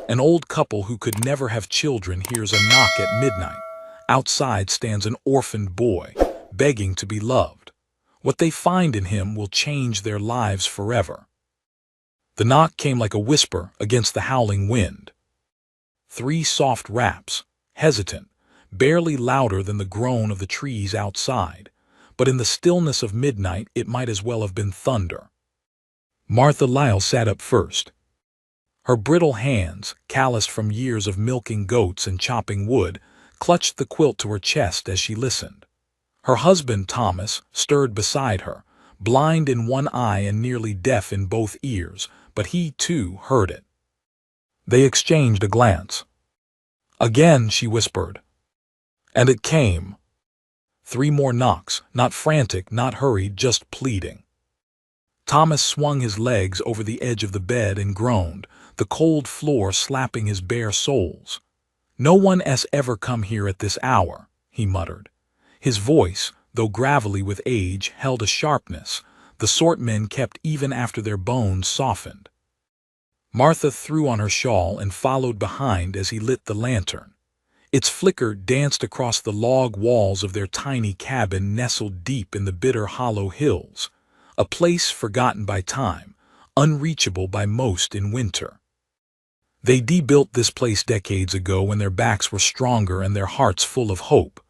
An old couple who could never have children hears a knock at midnight. Outside stands an orphaned boy, begging to be loved. What they find in him will change their lives forever. The knock came like a whisper against the howling wind. 3 soft raps, hesitant, barely louder than the groan of the trees outside, but in the stillness of midnight it might as well have been thunder. Martha Lyle sat up first. Her brittle hands, calloused from years of milking goats and chopping wood, clutched the quilt to her chest as she listened. Her husband, Thomas, stirred beside her, blind in one eye and nearly deaf in both ears, but he, too, heard it. They exchanged a glance. "Again," she whispered. And it came. 3 more knocks, not frantic, not hurried, just pleading. Thomas swung his legs over the edge of the bed and groaned, the cold floor slapping his bare soles. "No one's ever come here at this hour," he muttered. His voice, though gravelly with age, held a sharpness, the sort men kept even after their bones softened. Martha threw on her shawl and followed behind as he lit the lantern. Its flicker danced across the log walls of their tiny cabin nestled deep in the bitter hollow hills, a place forgotten by time, unreachable by most in winter. They de-built this place decades ago when their backs were stronger and their hearts full of hope.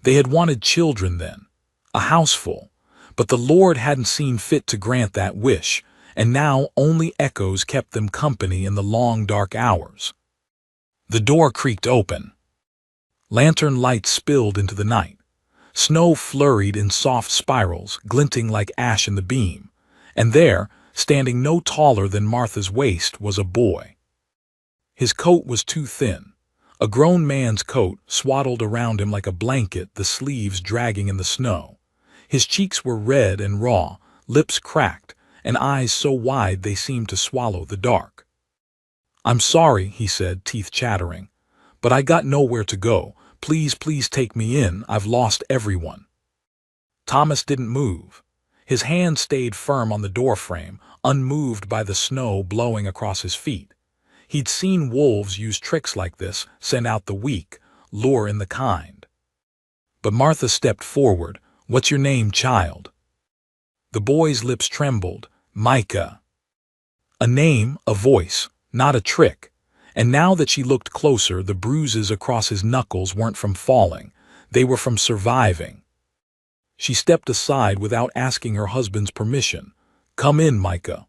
They had wanted children then, a houseful, but the Lord hadn't seen fit to grant that wish, and now only echoes kept them company in the long dark hours. The door creaked open. Lantern light spilled into the night. Snow flurried in soft spirals, glinting like ash in the beam, and there, standing no taller than Martha's waist, was a boy. His coat was too thin, a grown man's coat swaddled around him like a blanket, the sleeves dragging in the snow. His cheeks were red and raw, lips cracked, and eyes so wide they seemed to swallow the dark. "I'm sorry," he said, teeth chattering, "but I got nowhere to go. Please, please take me in. I've lost everyone." Thomas didn't move. His hand stayed firm on the doorframe, unmoved by the snow blowing across his feet. He'd seen wolves use tricks like this, send out the weak, lure in the kind. But Martha stepped forward. "What's your name, child?" The boy's lips trembled. "Micah." A name, a voice, not a trick. And now that she looked closer, the bruises across his knuckles weren't from falling. They were from surviving. She stepped aside without asking her husband's permission. "Come in, Micah."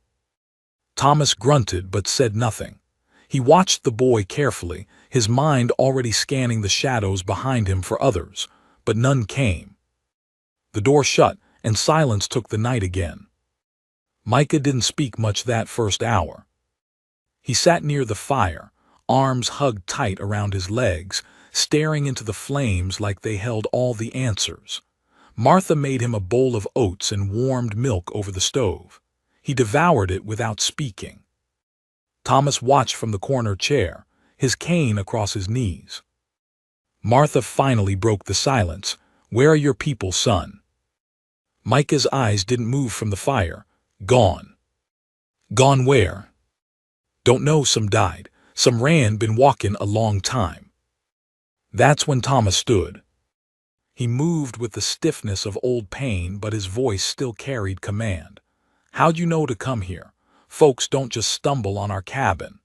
Thomas grunted but said nothing. He watched the boy carefully, his mind already scanning the shadows behind him for others, but none came. The door shut, and silence took the night again. Micah didn't speak much that first hour. He sat near the fire, arms hugged tight around his legs, staring into the flames like they held all the answers. Martha made him a bowl of oats and warmed milk over the stove. He devoured it without speaking. Thomas watched from the corner chair, his cane across his knees. Martha finally broke the silence. "Where are your people, son?" Micah's eyes didn't move from the fire. "Gone." "Gone where?" "Don't know, some died. Some ran, been walking a long time." That's when Thomas stood. He moved with the stiffness of old pain, but his voice still carried command. "How'd you know to come here? Folks don't just stumble on our cabin."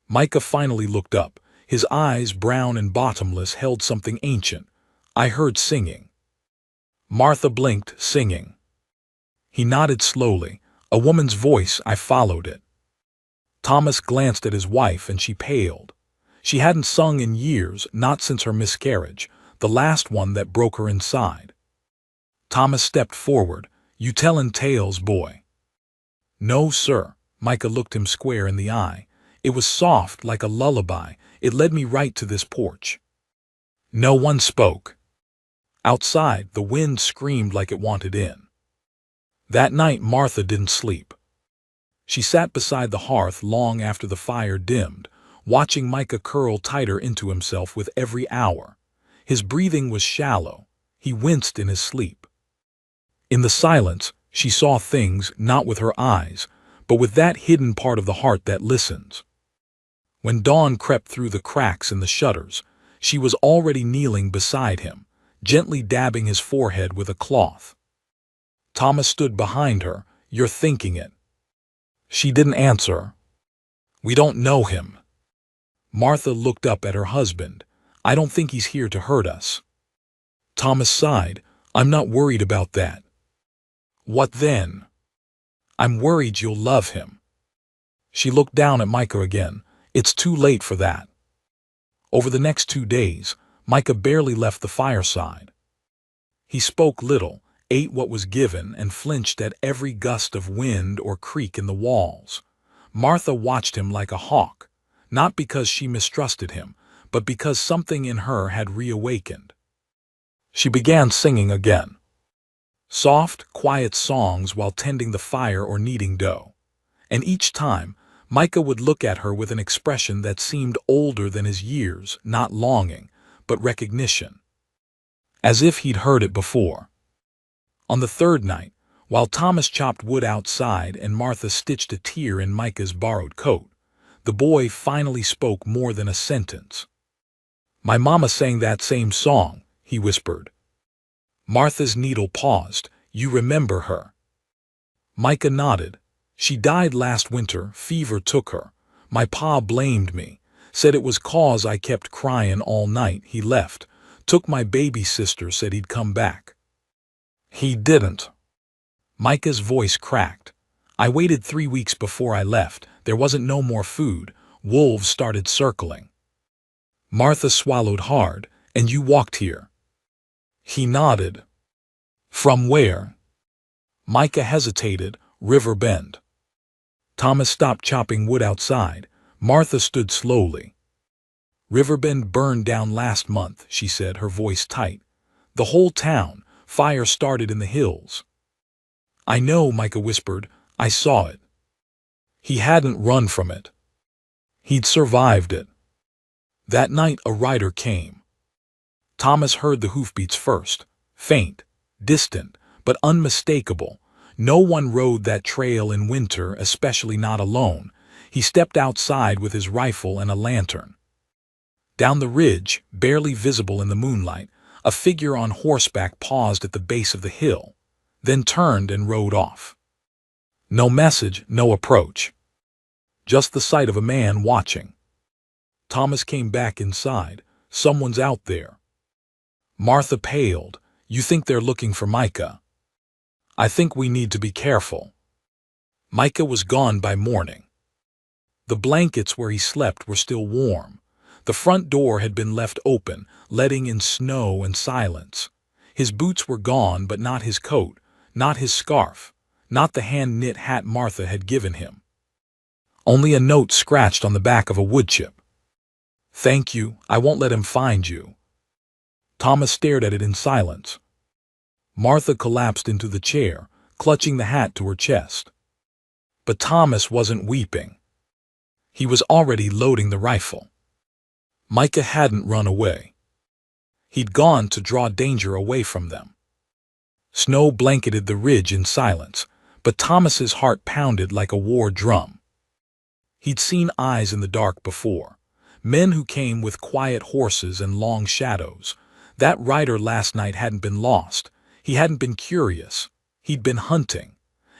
Micah finally looked up. His eyes, brown and bottomless, held something ancient. "I heard singing." Martha blinked. "Singing?" He nodded slowly. "A woman's voice, I followed it." Thomas glanced at his wife and she paled. She hadn't sung in years, not since her miscarriage, the last one that broke her inside. Thomas stepped forward. "You tellin' tales, boy?" "No, sir." Micah looked him square in the eye. "It was soft, like a lullaby. It led me right to this porch." No one spoke. Outside, the wind screamed like it wanted in. That night, Martha didn't sleep. She sat beside the hearth long after the fire dimmed, watching Micah curl tighter into himself with every hour. His breathing was shallow. He winced in his sleep. In the silence, she saw things not with her eyes, but with that hidden part of the heart that listens. When dawn crept through the cracks in the shutters, she was already kneeling beside him, gently dabbing his forehead with a cloth. Thomas stood behind her. "You're thinking it." She didn't answer. "We don't know him." Martha looked up at her husband. "I don't think he's here to hurt us." Thomas sighed. "I'm not worried about that." "What then?" "I'm worried you'll love him." She looked down at Micah again. "It's too late for that." Over the next 2 days, Micah barely left the fireside. He spoke little, ate what was given, and flinched at every gust of wind or creak in the walls. Martha watched him like a hawk, not because she mistrusted him, but because something in her had reawakened. She began singing again. Soft, quiet songs while tending the fire or kneading dough. And each time, Micah would look at her with an expression that seemed older than his years, not longing, but recognition. As if he'd heard it before. On the third night, while Thomas chopped wood outside and Martha stitched a tear in Micah's borrowed coat, the boy finally spoke more than a sentence. "My mama sang that same song," he whispered. Martha's needle paused. "You remember her?" Micah nodded. "She died last winter. Fever took her. My pa blamed me. Said it was 'cause I kept crying all night. He left. Took my baby sister, said he'd come back." "He didn't." Micah's voice cracked. "I waited 3 weeks before I left. There wasn't no more food. Wolves started circling." Martha swallowed hard. "And you walked here?" He nodded. "From where?" Micah hesitated. "River Bend." Thomas stopped chopping wood outside. Martha stood slowly. "River Bend burned down last month," she said, her voice tight. "The whole town. Fire started in the hills." "I know," Micah whispered. "I saw it." He hadn't run from it. He'd survived it. That night a rider came. Thomas heard the hoofbeats first. Faint, distant, but unmistakable. No one rode that trail in winter, especially not alone. He stepped outside with his rifle and a lantern. Down the ridge, barely visible in the moonlight, a figure on horseback paused at the base of the hill, then turned and rode off. No message, no approach. Just the sight of a man watching. Thomas came back inside. "Someone's out there." Martha paled. "You think they're looking for Micah?" "I think we need to be careful." Micah was gone by morning. The blankets where he slept were still warm. The front door had been left open, letting in snow and silence. His boots were gone, but not his coat, not his scarf, not the hand-knit hat Martha had given him. Only a note scratched on the back of a wood chip. "Thank you, I won't let him find you." Thomas stared at it in silence. Martha collapsed into the chair, clutching the hat to her chest. But Thomas wasn't weeping. He was already loading the rifle. Micah hadn't run away. He'd gone to draw danger away from them. Snow blanketed the ridge in silence, but Thomas's heart pounded like a war drum. He'd seen eyes in the dark before, men who came with quiet horses and long shadows. That rider last night hadn't been lost. He hadn't been curious. He'd been hunting.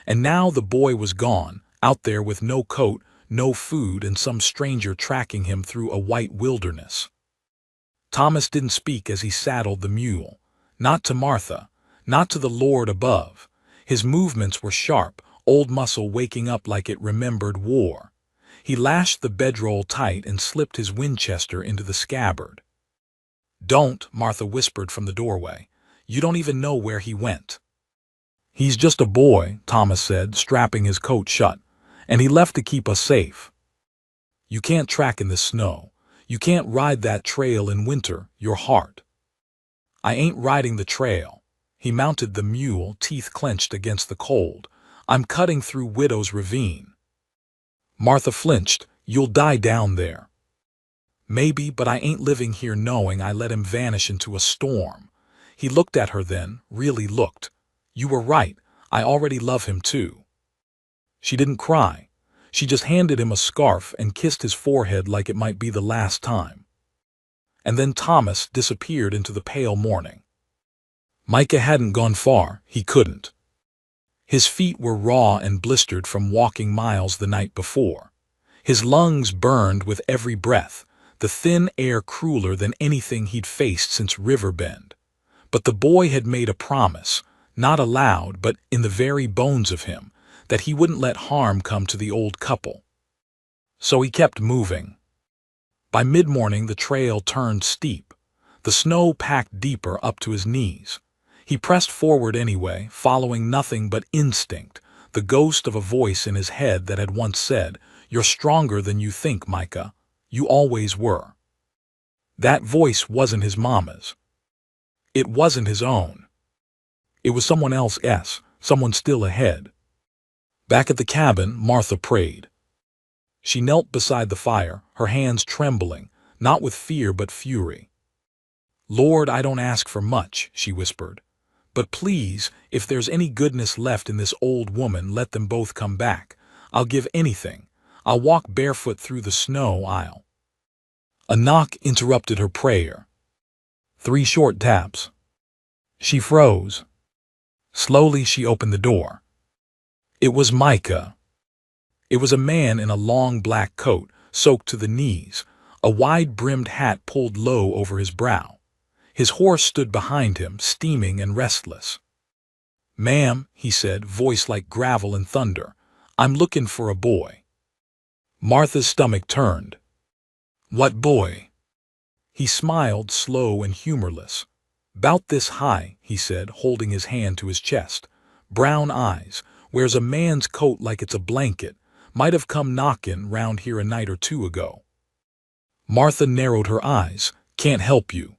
And now the boy was gone, out there with no coat, no food, and some stranger tracking him through a white wilderness. Thomas didn't speak as he saddled the mule. Not to Martha, not to the Lord above. His movements were sharp, old muscle waking up like it remembered war. He lashed the bedroll tight and slipped his Winchester into the scabbard. "Don't," Martha whispered from the doorway. "You don't even know where he went." "He's just a boy," Thomas said, strapping his coat shut, "and he left to keep us safe." "You can't track in the snow. You can't ride that trail in winter, your heart." "I ain't riding the trail." He mounted the mule, teeth clenched against the cold. "I'm cutting through Widow's Ravine." Martha flinched. "You'll die down there." "Maybe, but I ain't living here knowing I let him vanish into a storm." He looked at her then, really looked. "You were right. I already love him too." She didn't cry. She just handed him a scarf and kissed his forehead like it might be the last time. And then Thomas disappeared into the pale morning. Micah hadn't gone far. He couldn't. His feet were raw and blistered from walking miles the night before. His lungs burned with every breath, the thin air crueler than anything he'd faced since Riverbend. But the boy had made a promise, not aloud but in the very bones of him, that he wouldn't let harm come to the old couple. So he kept moving. By mid-morning the trail turned steep. The snow packed deeper up to his knees. He pressed forward anyway, following nothing but instinct, the ghost of a voice in his head that had once said, "You're stronger than you think, Micah. You always were." That voice wasn't his mama's. It wasn't his own. It was someone else's, someone still ahead. Back at the cabin, Martha prayed. She knelt beside the fire, her hands trembling, not with fear but fury. "Lord, I don't ask for much," she whispered. "But please, if there's any goodness left in this old woman, let them both come back. I'll give anything. I'll walk barefoot through the snow. A knock interrupted her prayer. 3 short taps. She froze. Slowly she opened the door. It was Micah. It was a man in a long black coat, soaked to the knees, a wide-brimmed hat pulled low over his brow. His horse stood behind him, steaming and restless. "Ma'am," he said, voice like gravel and thunder, "I'm looking for a boy." Martha's stomach turned. "What boy?" He smiled, slow and humorless. "'Bout this high," he said, holding his hand to his chest. "Brown eyes, wears a man's coat like it's a blanket, might have come knockin' round here a night or 2 ago." Martha narrowed her eyes. "Can't help you."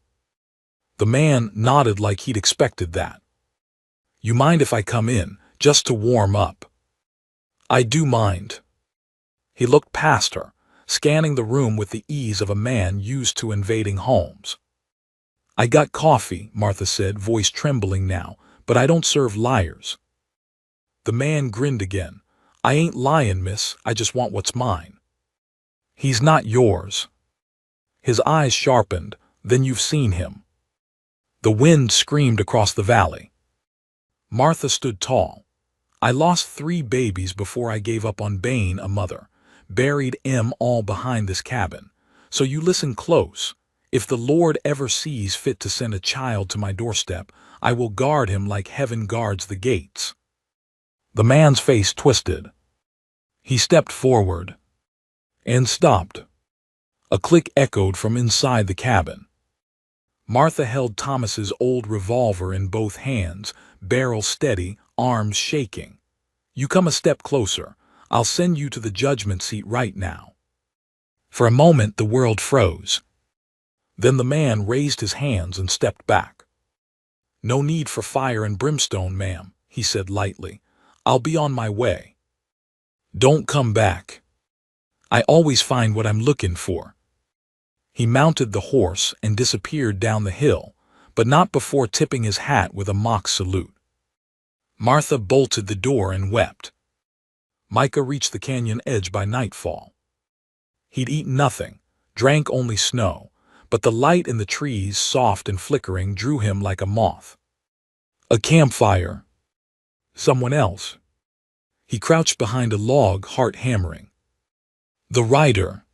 The man nodded like he'd expected that. "You mind if I come in, just to warm up?" "I do mind." He looked past her, scanning the room with the ease of a man used to invading homes. "I got coffee," Martha said, voice trembling now, "but I don't serve liars." The man grinned again. "I ain't lying, miss, I just want what's mine." "He's not yours." His eyes sharpened. "Then you've seen him." The wind screamed across the valley. Martha stood tall. "I lost 3 babies before I gave up on Bain, a mother. Buried 'em all behind this cabin. So you listen close. If the Lord ever sees fit to send a child to my doorstep, I will guard him like heaven guards the gates." The man's face twisted. He stepped forward. And stopped. A click echoed from inside the cabin. Martha held Thomas's old revolver in both hands, barrel steady, arms shaking. "You come a step closer. I'll send you to the judgment seat right now." For a moment the world froze. Then the man raised his hands and stepped back. "No need for fire and brimstone, ma'am," he said lightly. "I'll be on my way." "Don't come back. I always find what I'm looking for." He mounted the horse and disappeared down the hill, but not before tipping his hat with a mock salute. Martha bolted the door and wept. Micah reached the canyon edge by nightfall. He'd eaten nothing, drank only snow, but the light in the trees, soft and flickering, drew him like a moth. A campfire. Someone else. He crouched behind a log, heart hammering. The rider.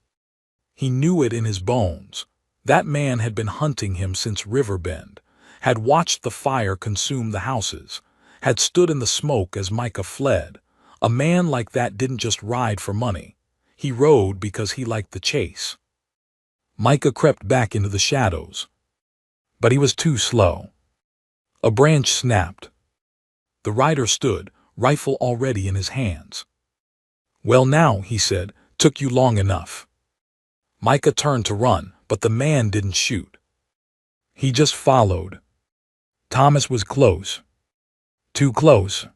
He knew it in his bones. That man had been hunting him since Riverbend, had watched the fire consume the houses, had stood in the smoke as Micah fled. A man like that didn't just ride for money. He rode because he liked the chase. Micah crept back into the shadows. But he was too slow. A branch snapped. The rider stood, rifle already in his hands. "Well now," he said, "took you long enough." Micah turned to run, but the man didn't shoot. He just followed. Thomas was close. Too close.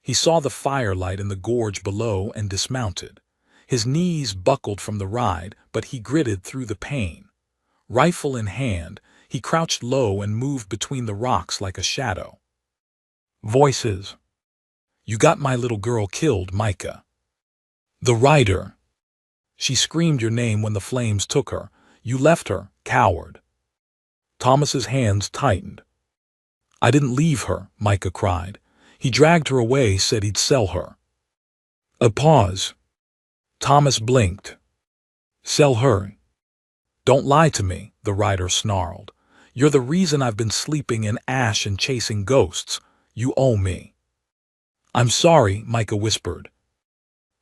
He saw the firelight in the gorge below and dismounted. His knees buckled from the ride, but he gritted through the pain. Rifle in hand, he crouched low and moved between the rocks like a shadow. Voices. "You got my little girl killed, Micah." The writer. She screamed your name when the flames took her. You left her, coward. Thomas's hands tightened. I didn't leave her, Micah cried. He dragged her away, said he'd sell her. A pause. Thomas blinked. Sell her? Don't lie to me, the writer snarled. You're the reason I've been sleeping in ash and chasing ghosts. You owe me. I'm sorry, Micah whispered.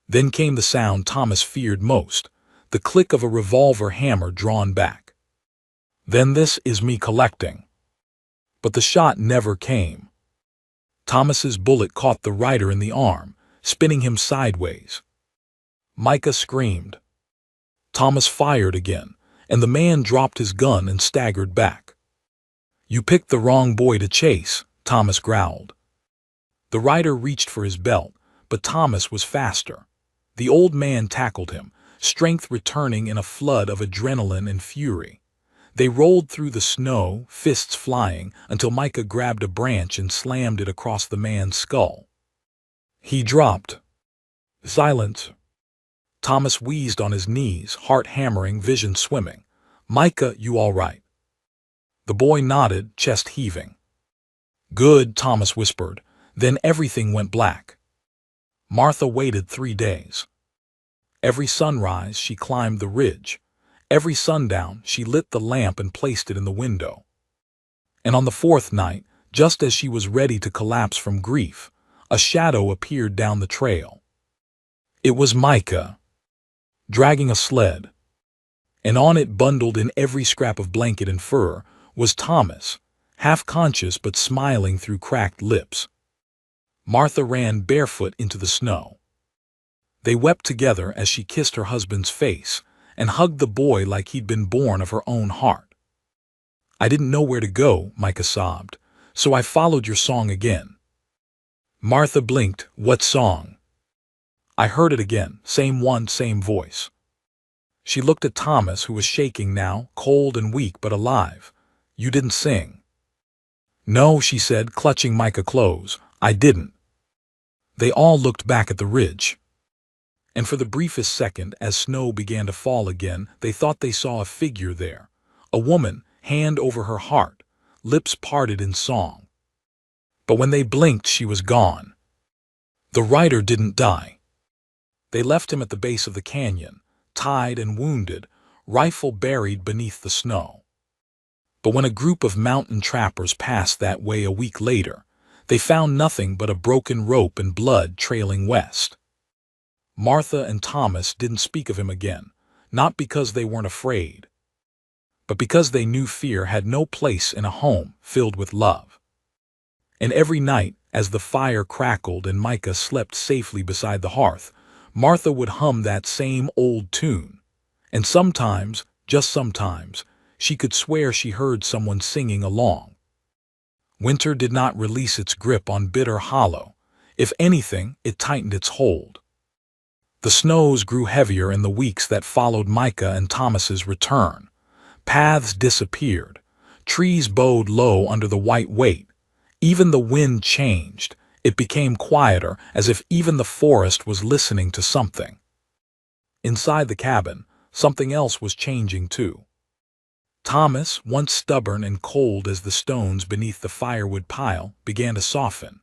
Then came the sound Thomas feared most, the click of a revolver hammer drawn back. Then this is me collecting. But the shot never came. Thomas's bullet caught the writer in the arm, spinning him sideways. Micah screamed. Thomas fired again, and the man dropped his gun and staggered back. You picked the wrong boy to chase, Thomas growled. The writer reached for his belt, but Thomas was faster. The old man tackled him, strength returning in a flood of adrenaline and fury. They rolled through the snow, fists flying, until Micah grabbed a branch and slammed it across the man's skull. He dropped. Silence. Thomas wheezed on his knees, heart hammering, vision swimming. Micah, you all right? The boy nodded, chest heaving. Good, Thomas whispered. Then everything went black. Martha waited 3 days. Every sunrise, she climbed the ridge. Every sundown, she lit the lamp and placed it in the window. And on the 4th night, just as she was ready to collapse from grief, a shadow appeared down the trail. It was Micah, dragging a sled. And on it, bundled in every scrap of blanket and fur, was Thomas, half conscious but smiling through cracked lips. Martha ran barefoot into the snow. They wept together as she kissed her husband's face and hugged the boy like he'd been born of her own heart. I didn't know where to go, Micah sobbed, so I followed your song again. Martha blinked. What song? I heard it again, same one, same voice. She looked at Thomas, who was shaking now, cold and weak but alive. You didn't sing. No, she said, clutching Micah close. I didn't. They all looked back at the ridge. And for the briefest second, as snow began to fall again, they thought they saw a figure there. A woman, hand over her heart, lips parted in song. But when they blinked, she was gone. The writer didn't die. They left him at the base of the canyon, tied and wounded, rifle buried beneath the snow. But when a group of mountain trappers passed that way a week later, they found nothing but a broken rope and blood trailing west. Martha and Thomas didn't speak of him again, not because they weren't afraid, but because they knew fear had no place in a home filled with love. And every night, as the fire crackled and Micah slept safely beside the hearth, Martha would hum that same old tune, and sometimes, just sometimes, she could swear she heard someone singing along. Winter did not release its grip on Bitter Hollow. If anything, it tightened its hold. The snows grew heavier in the weeks that followed Micah and Thomas's return. Paths disappeared. Trees bowed low under the white weight. Even the wind changed. It became quieter, as if even the forest was listening to something. Inside the cabin, something else was changing too. Thomas, once stubborn and cold as the stones beneath the firewood pile, began to soften.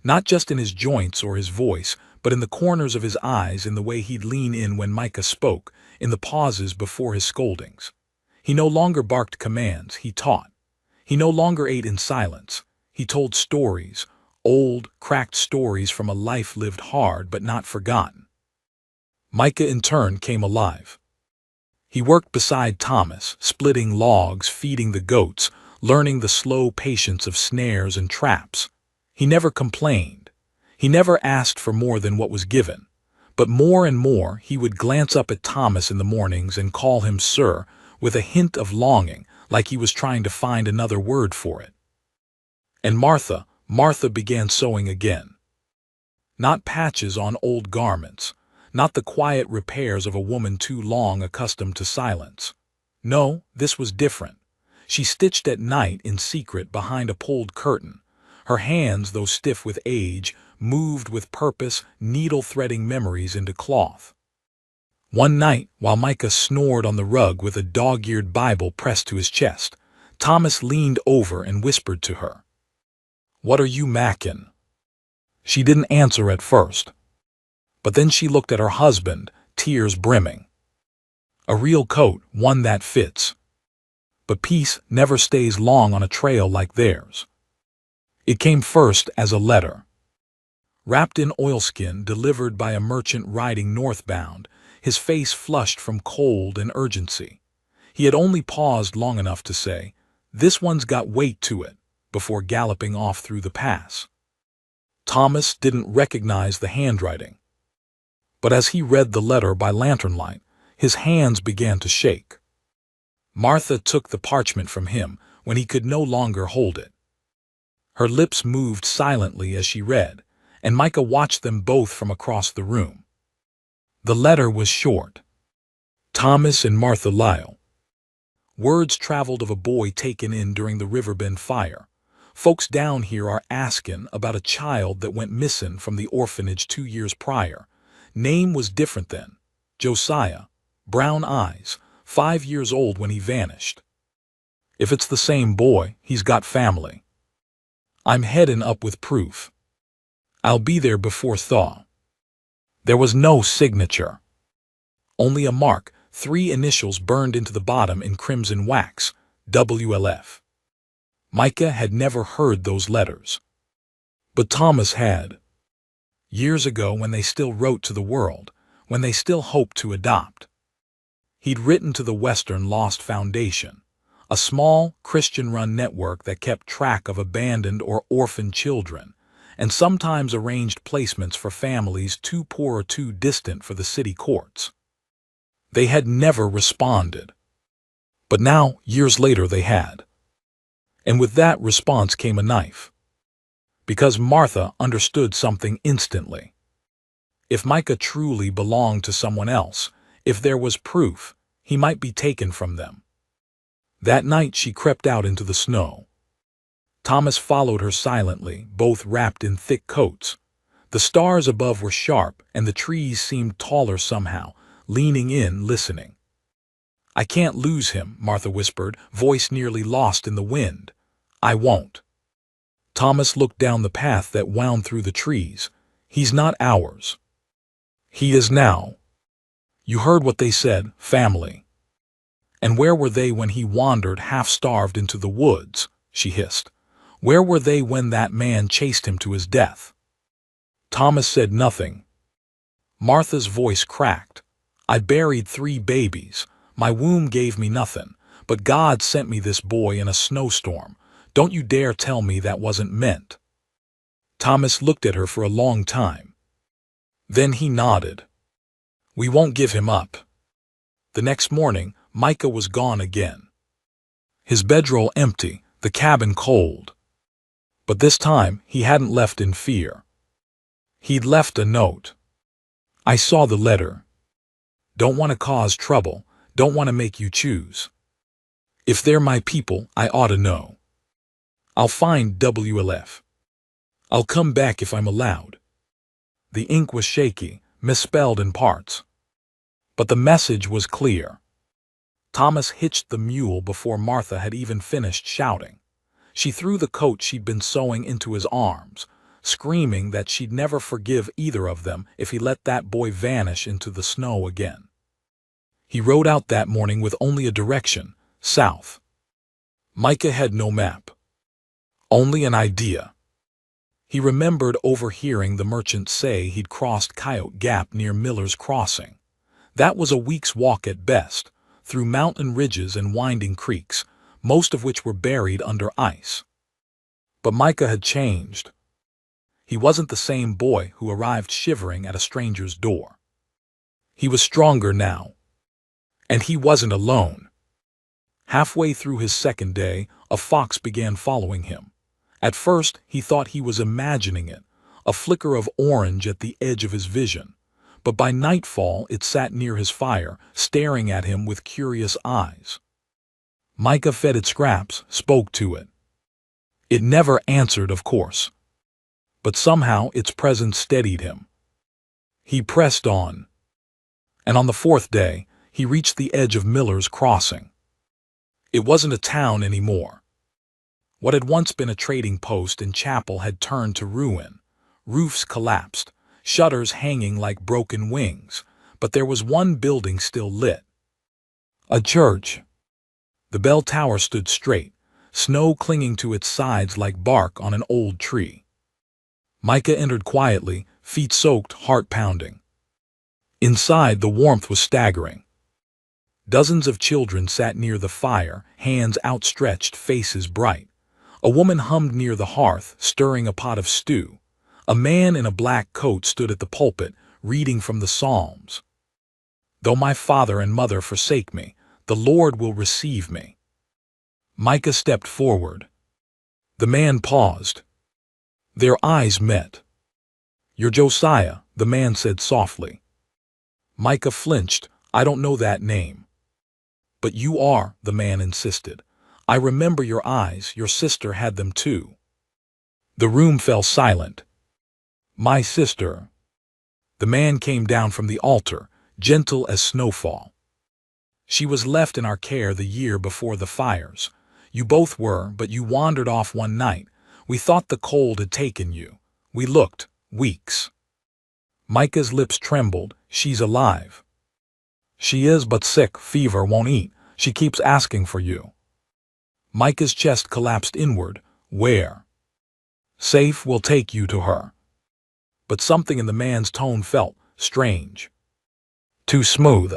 Not just in his joints or his voice, but in the corners of his eyes, in the way he'd lean in when Micah spoke, in the pauses before his scoldings. He no longer barked commands, he taught. He no longer ate in silence. He told stories, old, cracked stories from a life lived hard but not forgotten. Micah in turn came alive. He worked beside Thomas, splitting logs, feeding the goats, learning the slow patience of snares and traps. He never complained. He never asked for more than what was given. But more and more he would glance up at Thomas in the mornings and call him sir, with a hint of longing, like he was trying to find another word for it. And Martha began sewing again. Not patches on old garments, not the quiet repairs of a woman too long accustomed to silence. No, this was different. She stitched at night in secret behind a pulled curtain. Her hands, though stiff with age, moved with purpose, needle-threading memories into cloth. One night, while Micah snored on the rug with a dog-eared Bible pressed to his chest, Thomas leaned over and whispered to her, "What are you mackin'?" She didn't answer at first, but then she looked at her husband, tears brimming. "A real coat, one that fits. But peace never stays long on a trail like theirs." It came first as a letter. Wrapped in oilskin, delivered by a merchant riding northbound, his face flushed from cold and urgency. He had only paused long enough to say, "This one's got weight to it," before galloping off through the pass. Thomas didn't recognize the handwriting, but as he read the letter by lantern light, his hands began to shake. Martha took the parchment from him when he could no longer hold it. Her lips moved silently as she read, and Micah watched them both from across the room. The letter was short. Thomas and Martha Lyle. Words traveled of a boy taken in during the Riverbend fire. Folks down here are asking about a child that went missing from the orphanage 2 years prior. Name was different then. Josiah. Brown eyes. 5 years old when he vanished. If it's the same boy, he's got family. I'm heading up with proof. I'll be there before thaw. There was no signature. Only a mark, 3 initials burned into the bottom in crimson wax, WLF. Micah had never heard those letters. But Thomas had. Years ago, when they still wrote to the world, when they still hoped to adopt. He'd written to the Western Lost Foundation, a small, Christian-run network that kept track of abandoned or orphaned children, and sometimes arranged placements for families too poor or too distant for the city courts. They had never responded. But now, years later, they had. And with that response came a knife. Because Martha understood something instantly. If Micah truly belonged to someone else, if there was proof, he might be taken from them. That night she crept out into the snow. Thomas followed her silently, both wrapped in thick coats. The stars above were sharp, and the trees seemed taller somehow, leaning in, listening. "I can't lose him," Martha whispered, voice nearly lost in the wind. "I won't." Thomas looked down the path that wound through the trees. "He's not ours. He is now. You heard what they said, family." "And where were they when he wandered half-starved into the woods?" she hissed. "Where were they when that man chased him to his death?" Thomas said nothing. Martha's voice cracked. "I buried 3 babies. My womb gave me nothing, but God sent me this boy in a snowstorm. Don't you dare tell me that wasn't meant." Thomas looked at her for a long time. Then he nodded. "We won't give him up." The next morning, Micah was gone again. His bedroll empty, the cabin cold. But this time, he hadn't left in fear. He'd left a note. "I saw the letter. Don't want to cause trouble, don't want to make you choose. If they're my people, I ought to know. I'll find WLF. I'll come back if I'm allowed." The ink was shaky, misspelled in parts. But the message was clear. Thomas hitched the mule before Martha had even finished shouting. She threw the coat she'd been sewing into his arms, screaming that she'd never forgive either of them if he let that boy vanish into the snow again. He rode out that morning with only a direction, south. Micah had no map. Only an idea. He remembered overhearing the merchant say he'd crossed Coyote Gap near Miller's Crossing. That was a week's walk at best, through mountain ridges and winding creeks, most of which were buried under ice. But Micah had changed. He wasn't the same boy who arrived shivering at a stranger's door. He was stronger now. And he wasn't alone. Halfway through his second day, a fox began following him. At first, he thought he was imagining it, a flicker of orange at the edge of his vision. But by nightfall, it sat near his fire, staring at him with curious eyes. Micah fed it scraps, spoke to it. It never answered, of course. But somehow its presence steadied him. He pressed on. And on the fourth day, he reached the edge of Miller's Crossing. It wasn't a town anymore. What had once been a trading post and chapel had turned to ruin. Roofs collapsed, shutters hanging like broken wings, but there was one building still lit. A church. The bell tower stood straight, snow clinging to its sides like bark on an old tree. Micah entered quietly, feet soaked, heart pounding. Inside, the warmth was staggering. Dozens of children sat near the fire, hands outstretched, faces bright. A woman hummed near the hearth, stirring a pot of stew. A man in a black coat stood at the pulpit, reading from the Psalms. Though my father and mother forsake me, the Lord will receive me. Micah stepped forward. The man paused. Their eyes met. You're Josiah, the man said softly. Micah flinched. I don't know that name. But you are, the man insisted. I remember your eyes, your sister had them too. The room fell silent. My sister. The man came down from the altar, gentle as snowfall. She was left in our care the year before the fires. You both were, but you wandered off one night. We thought the cold had taken you. We looked, weeks. Micah's lips trembled. She's alive. She is but sick, fever, won't eat. She keeps asking for you. Micah's chest collapsed inward. Where? Safe, we'll take you to her. But something in the man's tone felt strange. Too smooth.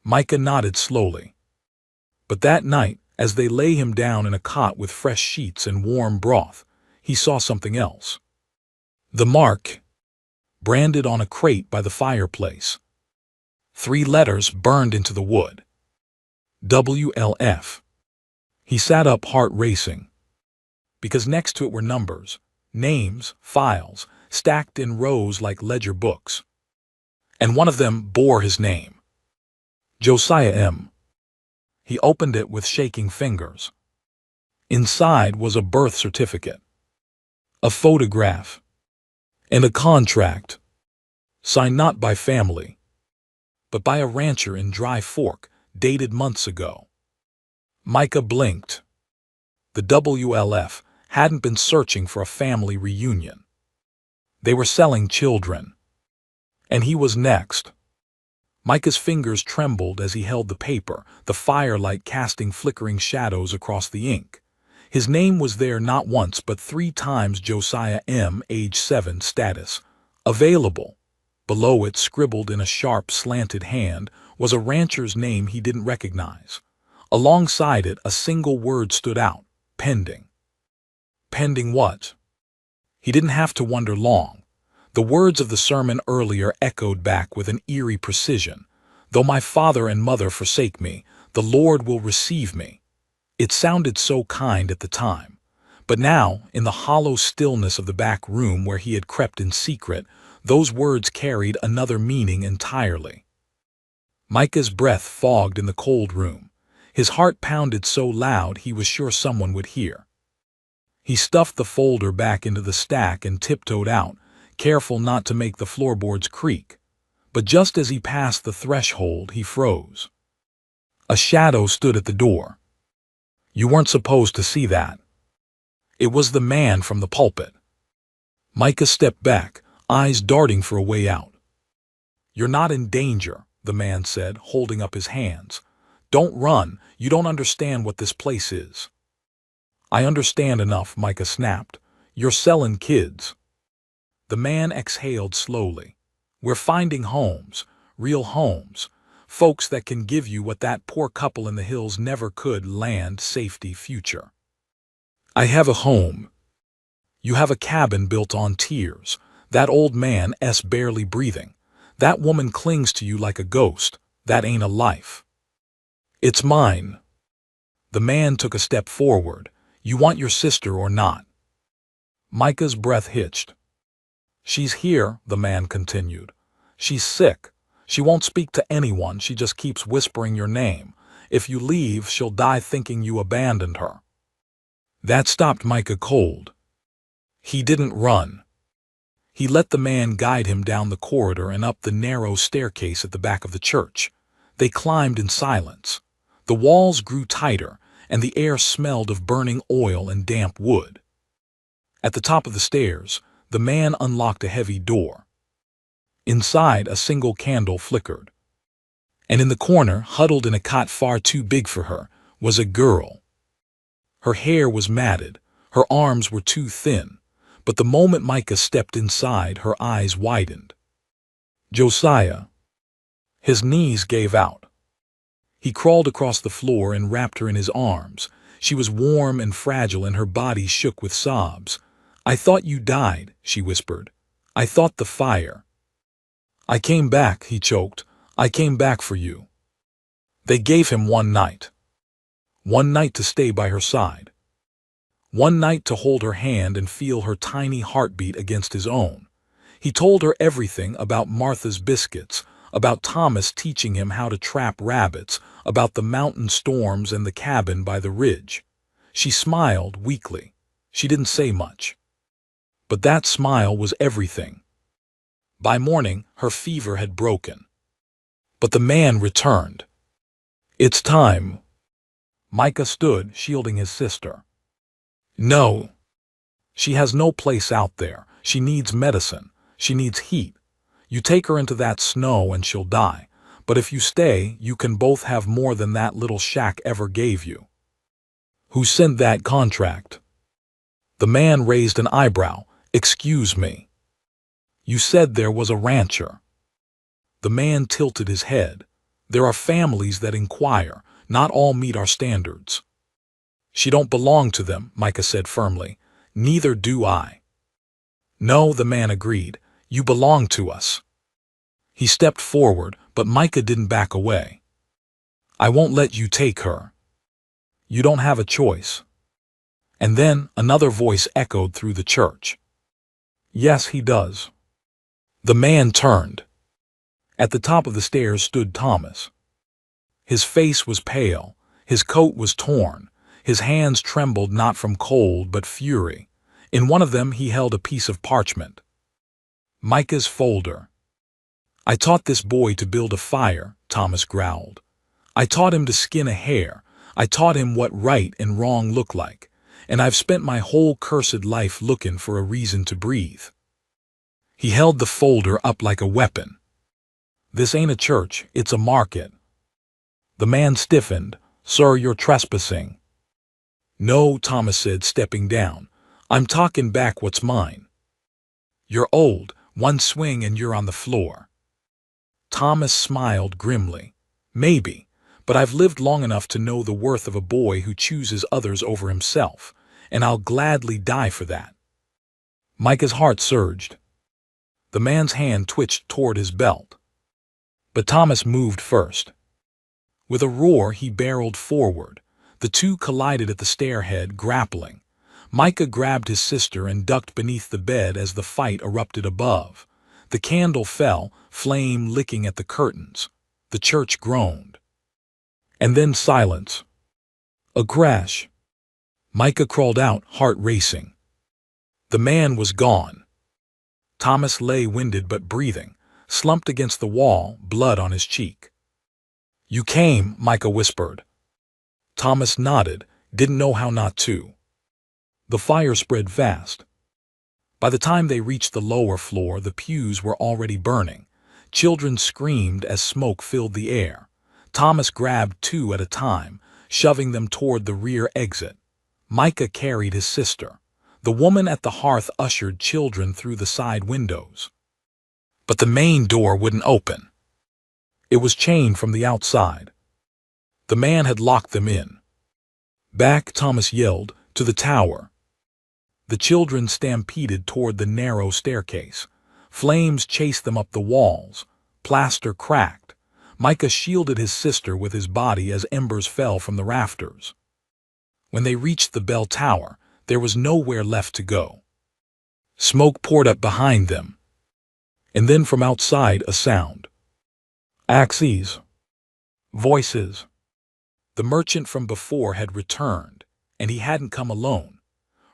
Micah nodded slowly. But that night, as they lay him down in a cot with fresh sheets and warm broth, he saw something else. The mark, branded on a crate by the fireplace. 3 letters burned into the wood. WLF. He sat up, heart racing. Because next to it were numbers, names, files, stacked in rows like ledger books. And one of them bore his name. Josiah M. He opened it with shaking fingers. Inside was a birth certificate, a photograph, and a contract, signed not by family, but by a rancher in Dry Fork, dated months ago. Micah blinked. The WLF hadn't been searching for a family reunion. They were selling children. And he was next. Micah's fingers trembled as he held the paper, the firelight casting flickering shadows across the ink. His name was there not once but 3 times. Josiah M., age 7, status. Available. Below it, scribbled in a sharp, slanted hand, was a rancher's name he didn't recognize. Alongside it, a single word stood out. Pending. Pending what? He didn't have to wonder long. The words of the sermon earlier echoed back with an eerie precision. Though my father and mother forsake me, the Lord will receive me. It sounded so kind at the time. But now, in the hollow stillness of the back room where he had crept in secret, those words carried another meaning entirely. Micah's breath fogged in the cold room. His heart pounded so loud he was sure someone would hear. He stuffed the folder back into the stack and tiptoed out, careful not to make the floorboards creak. But just as he passed the threshold, he froze. A shadow stood at the door. You weren't supposed to see that. It was the man from the pulpit. Micah stepped back, eyes darting for a way out. You're not in danger, the man said, holding up his hands. Don't run, you don't understand what this place is. I understand enough, Micah snapped. You're selling kids. The man exhaled slowly. We're finding homes, real homes, folks that can give you what that poor couple in the hills never could: land, safety, future. I have a home. You have a cabin built on tears. That old man's barely breathing. That woman clings to you like a ghost. That ain't a life. It's mine. The man took a step forward. You want your sister or not? Micah's breath hitched. She's here, the man continued. She's sick. She won't speak to anyone. She just keeps whispering your name. If you leave, she'll die thinking you abandoned her. That stopped Micah cold. He didn't run. He let the man guide him down the corridor and up the narrow staircase at the back of the church. They climbed in silence. The walls grew tighter, and the air smelled of burning oil and damp wood. At the top of the stairs, the man unlocked a heavy door. Inside, a single candle flickered. And in the corner, huddled in a cot far too big for her, was a girl. Her hair was matted, her arms were too thin, but the moment Micah stepped inside, her eyes widened. Josiah. His knees gave out. He crawled across the floor and wrapped her in his arms. She was warm and fragile, and her body shook with sobs. "I thought you died," she whispered. "I thought the fire." "I came back," he choked. "I came back for you." They gave him one night. One night to stay by her side. One night to hold her hand and feel her tiny heartbeat against his own. He told her everything about Martha's biscuits, about Thomas teaching him how to trap rabbits, about the mountain storms and the cabin by the ridge. She smiled weakly. She didn't say much. But that smile was everything. By morning, her fever had broken. But the man returned. "It's time." Micah stood, shielding his sister. "No. She has no place out there. She needs medicine. She needs heat. You take her into that snow and she'll die. But if you stay, you can both have more than that little shack ever gave you." "Who sent that contract?" The man raised an eyebrow. "Excuse me. You said there was a rancher." The man tilted his head. "There are families that inquire. Not all meet our standards." "She don't belong to them," Micah said firmly. "Neither do I." "No," the man agreed. "You belong to us." He stepped forward, but Micah didn't back away. "I won't let you take her. You don't have a choice." And then another voice echoed through the church. "Yes, he does." The man turned. At the top of the stairs stood Thomas. His face was pale, his coat was torn, his hands trembled not from cold but fury. In one of them he held a piece of parchment. Micah's folder. "I taught this boy to build a fire," Thomas growled. "I taught him to skin a hare. I taught him what right and wrong look like. And I've spent my whole cursed life looking for a reason to breathe." He held the folder up like a weapon. "This ain't a church, it's a market." The man stiffened. "Sir, you're trespassing." "No," Thomas said, stepping down. "I'm talking back what's mine." "You're old. One swing and you're on the floor." Thomas smiled grimly. "Maybe, but I've lived long enough to know the worth of a boy who chooses others over himself, and I'll gladly die for that." Micah's heart surged. The man's hand twitched toward his belt. But Thomas moved first. With a roar, he barreled forward. The two collided at the stairhead, grappling. Micah grabbed his sister and ducked beneath the bed as the fight erupted above. The candle fell, flame licking at the curtains. The church groaned. And then silence. A crash. Micah crawled out, heart racing. The man was gone. Thomas lay winded but breathing, slumped against the wall, blood on his cheek. "You came," Micah whispered. Thomas nodded, didn't know how not to. The fire spread fast. By the time they reached the lower floor, the pews were already burning. Children screamed as smoke filled the air. Thomas grabbed two at a time, shoving them toward the rear exit. Micah carried his sister. The woman at the hearth ushered children through the side windows. But the main door wouldn't open. It was chained from the outside. The man had locked them in. "Back," Thomas yelled, "to the tower." The children stampeded toward the narrow staircase. Flames chased them up the walls. Plaster cracked. Micah shielded his sister with his body as embers fell from the rafters. When they reached the bell tower, there was nowhere left to go. Smoke poured up behind them. And then from outside a sound. Axes. Voices. The merchant from before had returned, and he hadn't come alone.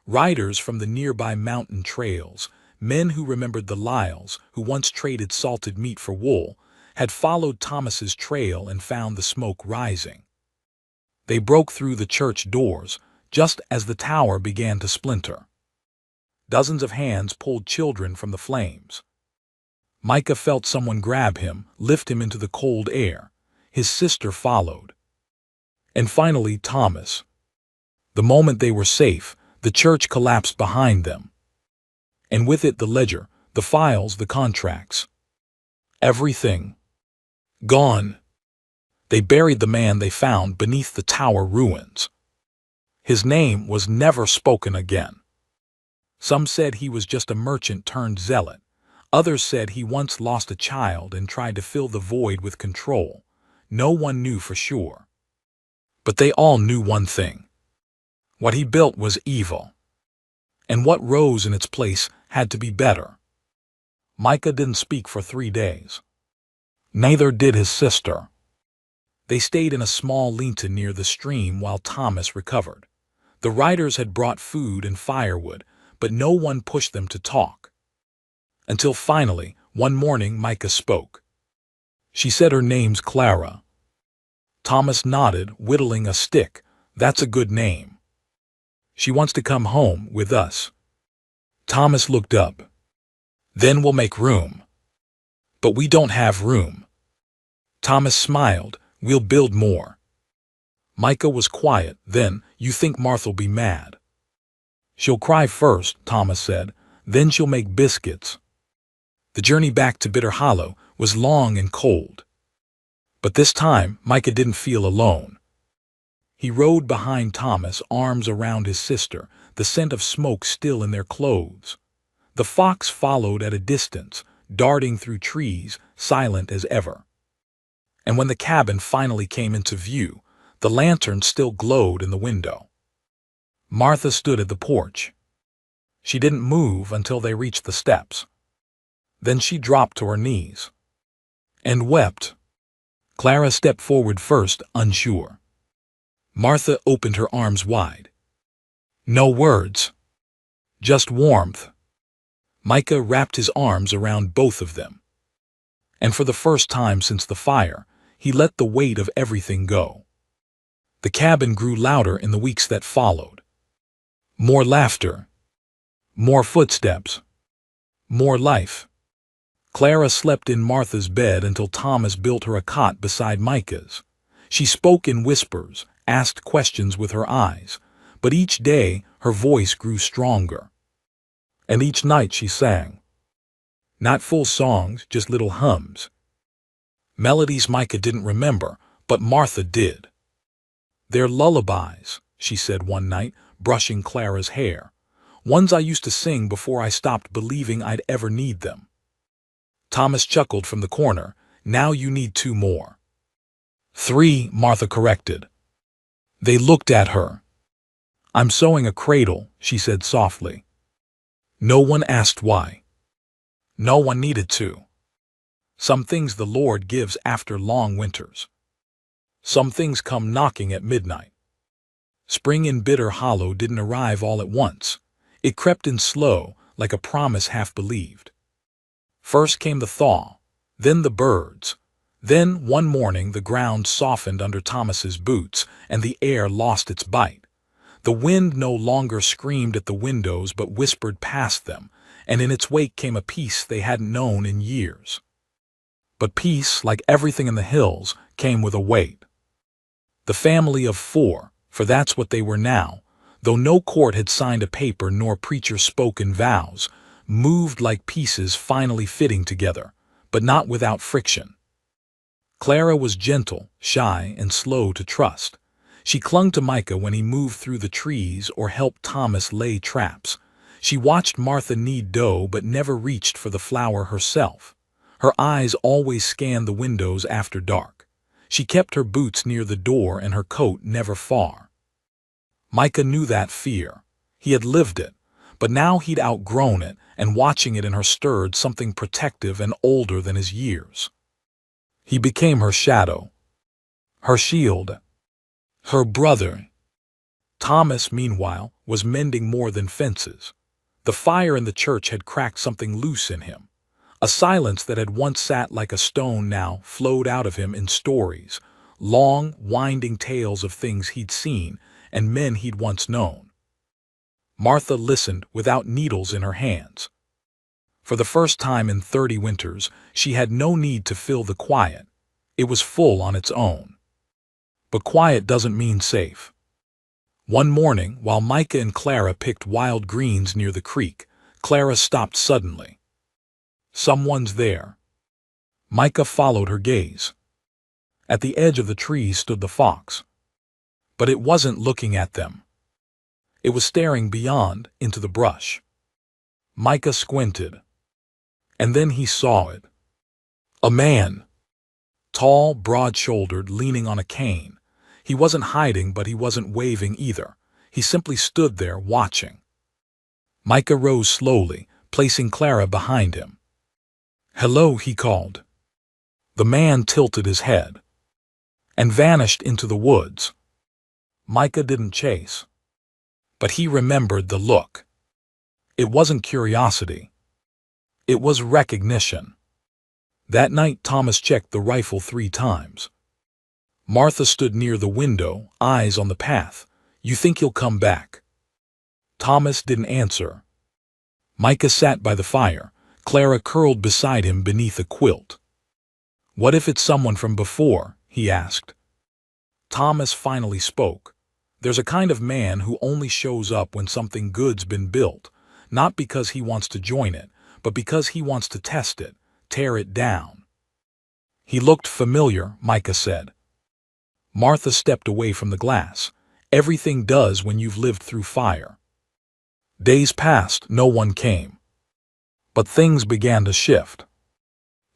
Riders from the nearby mountain trails, men who remembered the Lyles, who once traded salted meat for wool, had followed Thomas's trail and found the smoke rising. They broke through the church doors, just as the tower began to splinter. Dozens of hands pulled children from the flames. Micah felt someone grab him, lift him into the cold air. His sister followed. And finally, Thomas. The moment they were safe, the church collapsed behind them. And with it the ledger, the files, the contracts. Everything. Gone. They buried the man they found beneath the tower ruins. His name was never spoken again. Some said he was just a merchant turned zealot. Others said he once lost a child and tried to fill the void with control. No one knew for sure. But they all knew one thing. What he built was evil. And what rose in its place had to be better. Micah didn't speak for 3 days. Neither did his sister. They stayed in a small lean-to near the stream while Thomas recovered. The riders had brought food and firewood, but no one pushed them to talk. Until finally, one morning Micah spoke. She said her name's Clara. Thomas nodded, whittling a stick. That's a good name. She wants to come home with us. Thomas looked up. Then we'll make room. But we don't have room. Thomas smiled. We'll build more. Micah was quiet. Then, you think Martha'll be mad? She'll cry first, Thomas said. Then she'll make biscuits. The journey back to Bitter Hollow was long and cold. But this time, Micah didn't feel alone. He rode behind Thomas, arms around his sister, the scent of smoke still in their clothes. The fox followed at a distance, darting through trees, silent as ever. And when the cabin finally came into view, the lantern still glowed in the window. Martha stood at the porch. She didn't move until they reached the steps. Then she dropped to her knees and wept. Clara stepped forward first, unsure. Martha opened her arms wide. No words, just warmth. Micah wrapped his arms around both of them. And for the first time since the fire, he let the weight of everything go. The cabin grew louder in the weeks that followed. More laughter, more footsteps, more life. Clara slept in Martha's bed until Thomas built her a cot beside Micah's. She spoke in whispers, asked questions with her eyes, but each day her voice grew stronger. And each night she sang. Not full songs, just little hums. Melodies Micah didn't remember, but Martha did. They're lullabies, she said one night, brushing Clara's hair. Ones I used to sing before I stopped believing I'd ever need them. Thomas chuckled from the corner. Now you need 2 more. 3, Martha corrected. They looked at her. I'm sewing a cradle, she said softly. No one asked why. No one needed to. Some things the Lord gives after long winters. Some things come knocking at midnight. Spring in Bitter Hollow didn't arrive all at once. It crept in slow, like a promise half believed. First came the thaw, then the birds. Then, one morning, the ground softened under Thomas's boots, and the air lost its bite. The wind no longer screamed at the windows but whispered past them, and in its wake came a peace they hadn't known in years. But peace, like everything in the hills, came with a weight. The family of 4, for that's what they were now, though no court had signed a paper nor preacher spoken vows, moved like pieces finally fitting together, but not without friction. Clara was gentle, shy, and slow to trust. She clung to Micah when he moved through the trees or helped Thomas lay traps. She watched Martha knead dough but never reached for the flour herself. Her eyes always scanned the windows after dark. She kept her boots near the door and her coat never far. Micah knew that fear. He had lived it, but now he'd outgrown it, and watching it in her stirred something protective and older than his years. He became her shadow, her shield, her brother. Thomas, meanwhile, was mending more than fences. The fire in the church had cracked something loose in him. A silence that had once sat like a stone now flowed out of him in stories, long, winding tales of things he'd seen and men he'd once known. Martha listened without needles in her hands. For the first time in 30 winters, she had no need to fill the quiet. It was full on its own. But quiet doesn't mean safe. One morning, while Micah and Clara picked wild greens near the creek, Clara stopped suddenly. "Someone's there." Micah followed her gaze. At the edge of the trees stood the fox. But it wasn't looking at them. It was staring beyond into the brush. Micah squinted. And then he saw it. A man. Tall, broad-shouldered, leaning on a cane. He wasn't hiding, but he wasn't waving either. He simply stood there, watching. Micah rose slowly, placing Clara behind him. "Hello," he called. The man tilted his head and vanished into the woods. Micah didn't chase. But he remembered the look. It wasn't curiosity. It was recognition. That night Thomas checked the rifle 3 times. Martha stood near the window, eyes on the path. "You think he'll come back?" Thomas didn't answer. Micah sat by the fire, Clara curled beside him beneath a quilt. "What if it's someone from before?" he asked. Thomas finally spoke. "There's a kind of man who only shows up when something good's been built, not because he wants to join it, but because he wants to test it, tear it down." "He looked familiar," Micah said. Martha stepped away from the glass. "Everything does when you've lived through fire." Days passed, no one came. But things began to shift.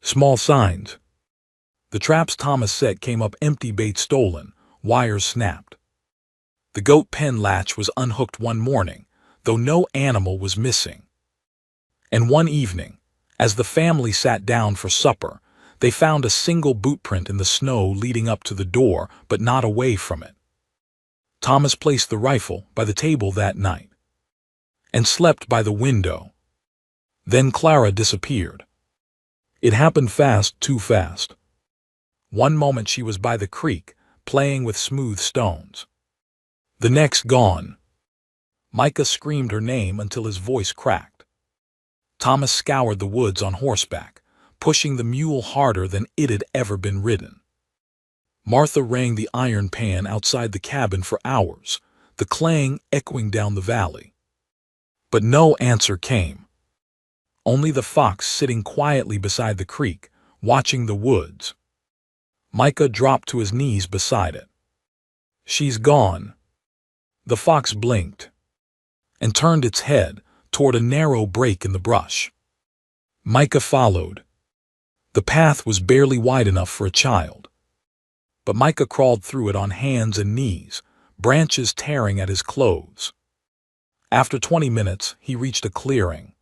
Small signs. The traps Thomas set came up empty, bait stolen, wires snapped. The goat pen latch was unhooked one morning, though no animal was missing. And one evening, as the family sat down for supper, they found a single boot print in the snow leading up to the door, but not away from it. Thomas placed the rifle by the table that night and slept by the window. Then Clara disappeared. It happened fast, too fast. One moment she was by the creek, playing with smooth stones. The next, gone. Micah screamed her name until his voice cracked. Thomas scoured the woods on horseback, pushing the mule harder than it had ever been ridden. Martha rang the iron pan outside the cabin for hours, the clang echoing down the valley. But no answer came. Only the fox sitting quietly beside the creek, watching the woods. Micah dropped to his knees beside it. "She's gone." The fox blinked and turned its head toward a narrow break in the brush. Micah followed. The path was barely wide enough for a child. But Micah crawled through it on hands and knees, branches tearing at his clothes. After 20 minutes, he reached a clearing.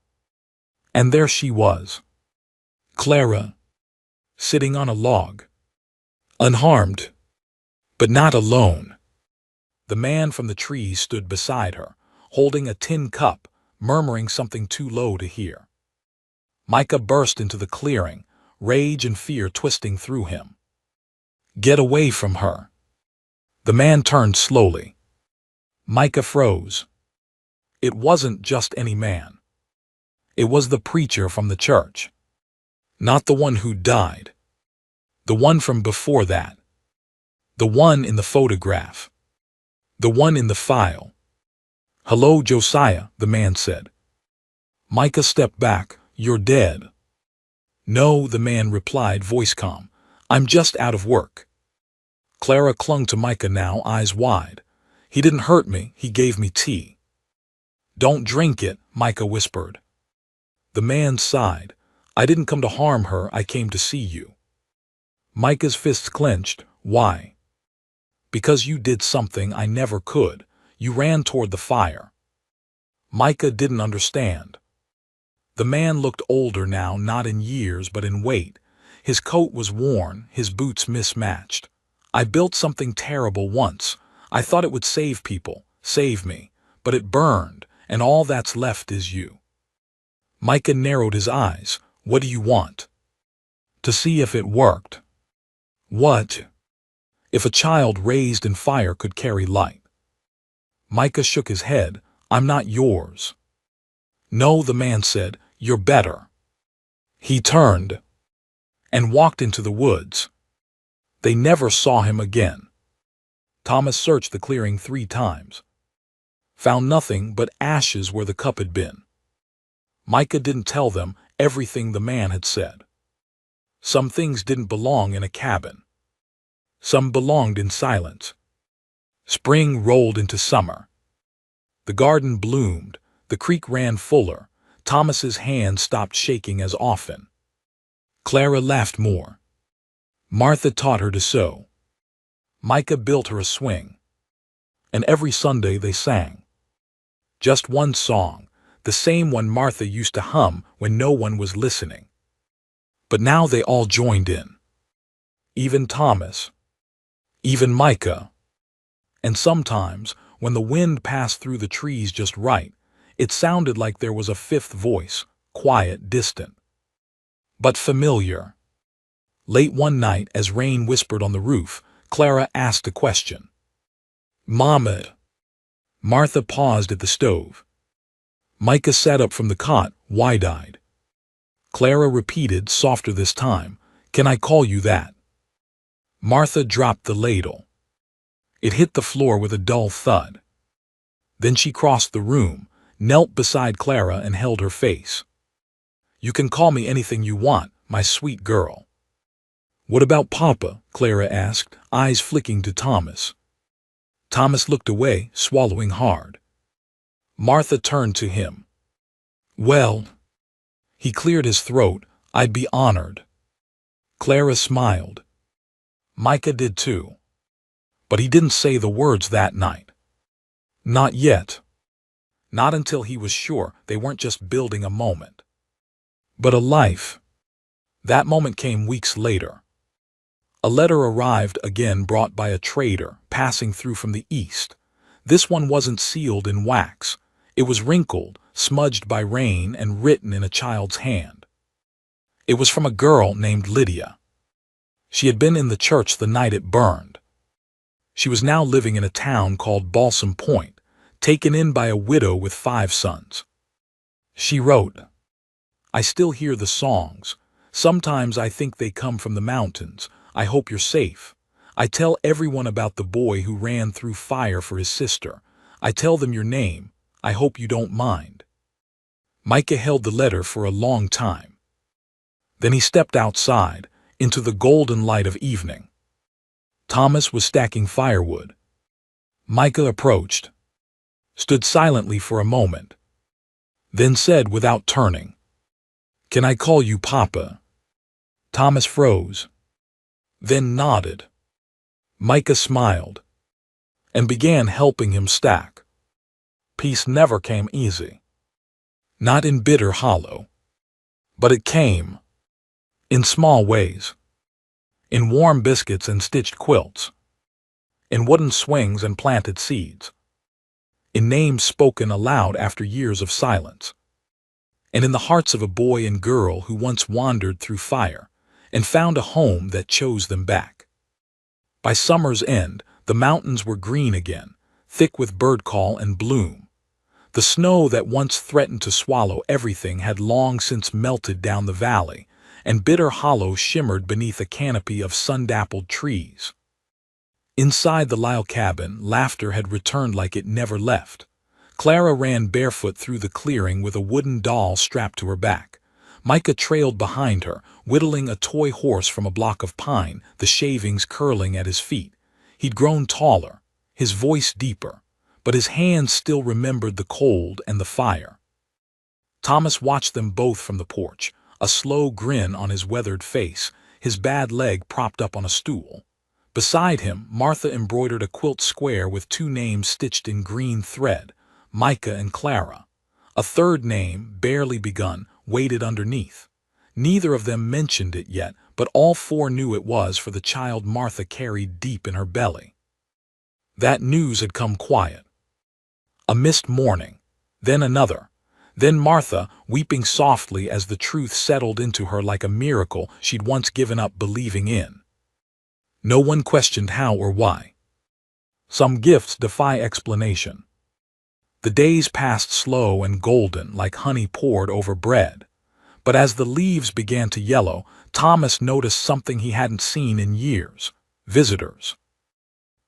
And there she was. Clara, sitting on a log. Unharmed, but not alone. The man from the trees stood beside her, holding a tin cup, murmuring something too low to hear. Micah burst into the clearing, rage and fear twisting through him. "Get away from her." The man turned slowly. Micah froze. It wasn't just any man. It was the preacher from the church. Not the one who died. The one from before that. The one in the photograph. The one in the file. "Hello, Josiah," the man said. Micah stepped back. "You're dead." "No," the man replied, voice calm. "I'm just out of work." Clara clung to Micah now, eyes wide. "He didn't hurt me, he gave me tea." "Don't drink it," Micah whispered. The man sighed. "I didn't come to harm her, I came to see you." Micah's fists clenched. "Why?" "Because you did something I never could. You ran toward the fire." Micah didn't understand. The man looked older now, not in years but in weight. His coat was worn, his boots mismatched. "I built something terrible once. I thought it would save people, save me. But it burned, and all that's left is you." Micah narrowed his eyes. What do you want? To see if it worked. What? If a child raised in fire could carry light. Micah shook his head. I'm not yours. No, the man said, you're better. He turned and walked into the woods. They never saw him again. Thomas searched the clearing 3 times. Found nothing but ashes where the cup had been. Micah didn't tell them everything the man had said. Some things didn't belong in a cabin. Some belonged in silence. Spring rolled into summer. The garden bloomed. The creek ran fuller. Thomas's hand stopped shaking as often. Clara laughed more. Martha taught her to sew. Micah built her a swing. And every Sunday they sang. Just one song, the same one Martha used to hum when no one was listening. But now they all joined in. Even Thomas. Even Micah. And sometimes, when the wind passed through the trees just right, it sounded like there was a 5th voice, quiet, distant, but familiar. Late one night, as rain whispered on the roof, Clara asked a question. Mama. Martha paused at the stove. Micah sat up from the cot, wide-eyed. Clara repeated, softer this time, Can I call you that? Martha dropped the ladle. It hit the floor with a dull thud. Then she crossed the room, knelt beside Clara and held her face. You can call me anything you want, my sweet girl. What about Papa? Clara asked, eyes flicking to Thomas. Thomas looked away, swallowing hard. Martha turned to him. Well, he cleared his throat, I'd be honored. Clara smiled. Micah did too. But he didn't say the words that night. Not yet. Not until he was sure they weren't just building a moment, but a life. That moment came weeks later. A letter arrived again, brought by a trader passing through from the east. This one wasn't sealed in wax. It was wrinkled, smudged by rain, and written in a child's hand. It was from a girl named Lydia. She had been in the church the night it burned. She was now living in a town called Balsam Point, taken in by a widow with 5 sons. She wrote, I still hear the songs. Sometimes I think they come from the mountains. I hope you're safe. I tell everyone about the boy who ran through fire for his sister. I tell them your name. I hope you don't mind. Micah held the letter for a long time. Then he stepped outside, into the golden light of evening. Thomas was stacking firewood. Micah approached, stood silently for a moment, then said without turning, Can I call you Papa? Thomas froze, then nodded. Micah smiled, and began helping him stack. Peace never came easy. Not in Bitter Hollow. But it came. In small ways. In warm biscuits and stitched quilts. In wooden swings and planted seeds. In names spoken aloud after years of silence. And in the hearts of a boy and girl who once wandered through fire and found a home that chose them back. By summer's end, the mountains were green again, thick with bird call and bloom. The snow that once threatened to swallow everything had long since melted down the valley, and Bitter Hollow shimmered beneath a canopy of sun-dappled trees. Inside the Lyle cabin, laughter had returned like it never left. Clara ran barefoot through the clearing with a wooden doll strapped to her back. Micah trailed behind her, whittling a toy horse from a block of pine, the shavings curling at his feet. He'd grown taller, his voice deeper, but his hands still remembered the cold and the fire. Thomas watched them both from the porch, a slow grin on his weathered face, his bad leg propped up on a stool. Beside him, Martha embroidered a quilt square with 2 names stitched in green thread, Micah and Clara. A third name, barely begun, waited underneath. Neither of them mentioned it yet, but all 4 knew it was for the child Martha carried deep in her belly. That news had come quiet. A mist morning, then another, Then Martha, weeping softly as the truth settled into her like a miracle she'd once given up believing in. No one questioned how or why. Some gifts defy explanation. The days passed slow and golden like honey poured over bread. But as the leaves began to yellow, Thomas noticed something he hadn't seen in years: visitors.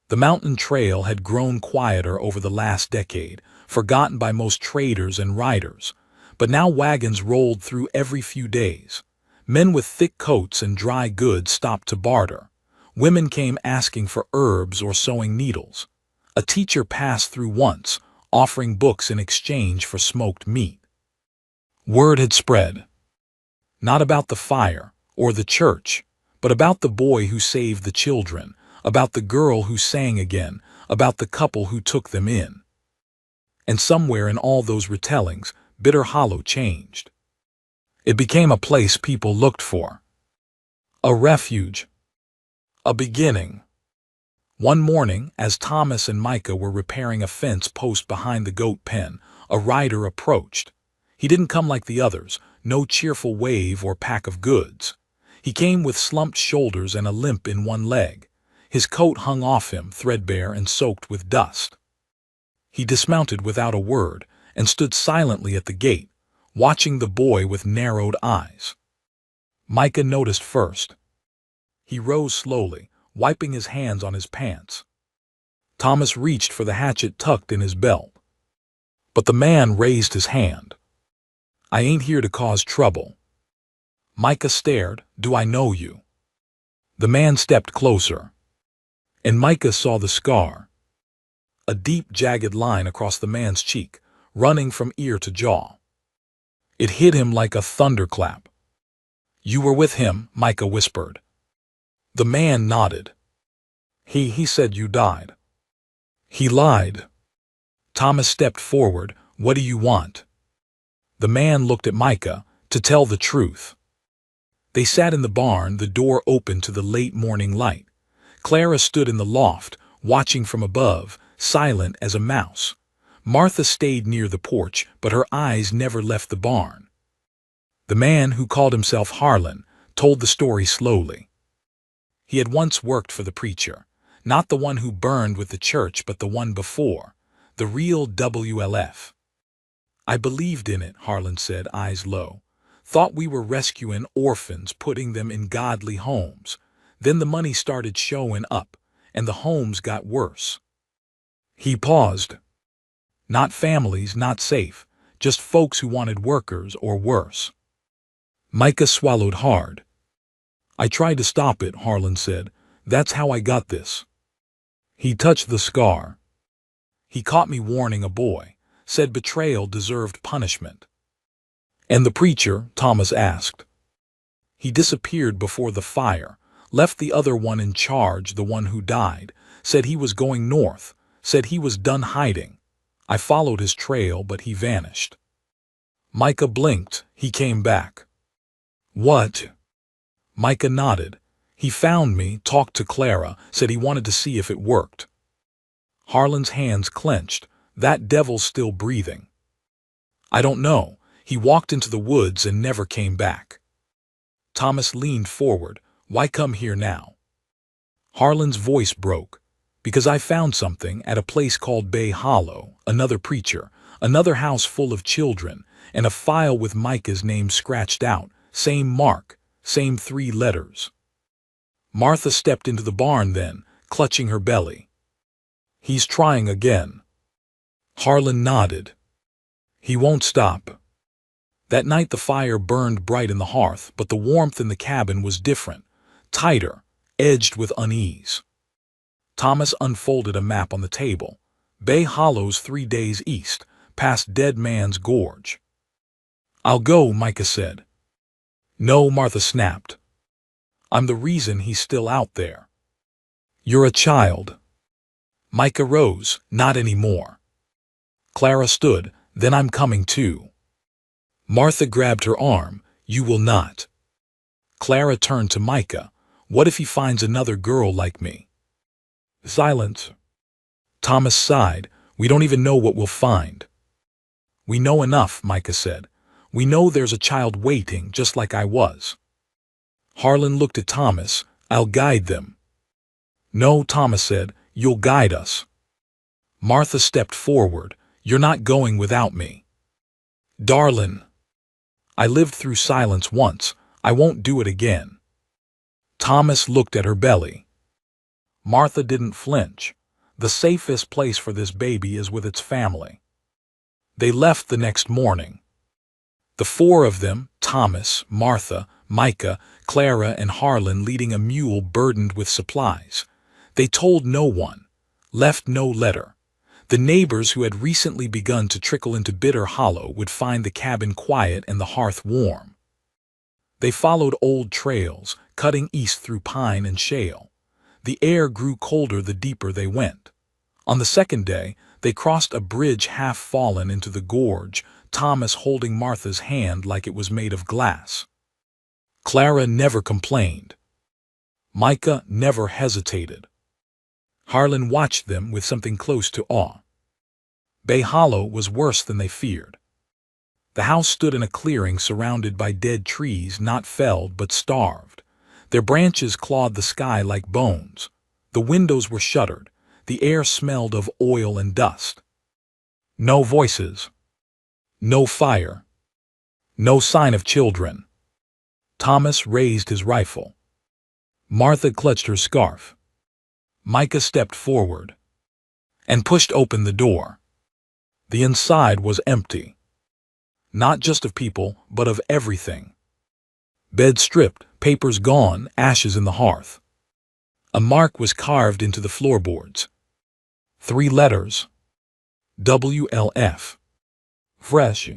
The mountain trail had grown quieter over the last decade, forgotten by most traders and riders. But now wagons rolled through every few days. Men with thick coats and dry goods stopped to barter. Women came asking for herbs or sewing needles. A teacher passed through once, offering books in exchange for smoked meat. Word had spread. Not about the fire or the church, but about the boy who saved the children, about the girl who sang again, about the couple who took them in. And somewhere in all those retellings, Bitter Hollow changed. It became a place people looked for. A refuge. A beginning. One morning, as Thomas and Micah were repairing a fence post behind the goat pen, a rider approached. He didn't come like the others, no cheerful wave or pack of goods. He came with slumped shoulders and a limp in one leg. His coat hung off him, threadbare and soaked with dust. He dismounted without a word and stood silently at the gate, watching the boy with narrowed eyes. Micah noticed first. He rose slowly, wiping his hands on his pants. Thomas reached for the hatchet tucked in his belt. But the man raised his hand. "I ain't here to cause trouble." Micah stared. "Do I know you?" The man stepped closer. And Micah saw the scar. A deep, jagged line across the man's cheek, running from ear to jaw. It hit him like a thunderclap. "You were with him," Micah whispered. The man nodded. He said you died." "He lied." Thomas stepped forward. "What do you want?" The man looked at Micah. "To tell the truth." They sat in the barn, the door open to the late morning light. Clara stood in the loft, watching from above, silent as a mouse. Martha stayed near the porch, but her eyes never left the barn. The man, who called himself Harlan, told the story slowly. He had once worked for the preacher, not the one who burned with the church, but the one before, the real WLF. "I believed in it," Harlan said, eyes low. "Thought we were rescuing orphans, putting them in godly homes. Then the money started showing up, and the homes got worse." He paused. Not families, not safe, just folks who wanted workers or worse. Micah swallowed hard. "I tried to stop it," Harlan said. "That's how I got this." He touched the scar. "He caught me warning a boy, said betrayal deserved punishment." "And the preacher?" Thomas asked. "He disappeared before the fire, left the other one in charge, the one who died, said he was going north, said he was done hiding. I followed his trail, but he vanished." Micah blinked. "He came back." "What?" Micah nodded. "He found me, talked to Clara, said he wanted to see if it worked." Harlan's hands clenched. "That devil's still breathing." "I don't know. He walked into the woods and never came back." Thomas leaned forward. "Why come here now?" Harlan's voice broke. "Because I found something at a place called Bay Hollow, another preacher, another house full of children, and a file with Micah's name scratched out, same mark, same 3 letters. Martha stepped into the barn then, clutching her belly. "He's trying again." Harlan nodded. "He won't stop." That night the fire burned bright in the hearth, but the warmth in the cabin was different, tighter, edged with unease. Thomas unfolded a map on the table. Bay Hollow's 3 days east, past Dead Man's Gorge. "I'll go," Micah said. "No," Martha snapped. "I'm the reason he's still out there." "You're a child." Micah rose. "Not anymore." Clara stood. "Then I'm coming too." Martha grabbed her arm. "You will not." Clara turned to Micah. "What if he finds another girl like me?" Silence. Thomas sighed. "We don't even know what we'll find." "We know enough," Micah said. "We know there's a child waiting, just like I was." Harlan looked at Thomas. "I'll guide them." "No," Thomas said, "you'll guide us." Martha stepped forward. "You're not going without me." "Darlin', I lived through silence once. I won't do it again." Thomas looked at her belly. Martha didn't flinch. "The safest place for this baby is with its family." They left the next morning. The four of them, Thomas, Martha, Micah, Clara, and Harlan, leading a mule burdened with supplies. They told no one, left no letter. The neighbors who had recently begun to trickle into Bitter Hollow would find the cabin quiet and the hearth warm. They followed old trails, cutting east through pine and shale. The air grew colder the deeper they went. On the second day, they crossed a bridge half fallen into the gorge, Thomas holding Martha's hand like it was made of glass. Clara never complained. Micah never hesitated. Harlan watched them with something close to awe. Bay Hollow was worse than they feared. The house stood in a clearing surrounded by dead trees, not felled but starved. Their branches clawed the sky like bones. The windows were shuttered. The air smelled of oil and dust. No voices. No fire. No sign of children. Thomas raised his rifle. Martha clutched her scarf. Micah stepped forward and pushed open the door. The inside was empty. Not just of people, but of everything. Bed stripped, papers gone, ashes in the hearth. A mark was carved into the floorboards. 3 letters. WLF. Fresh.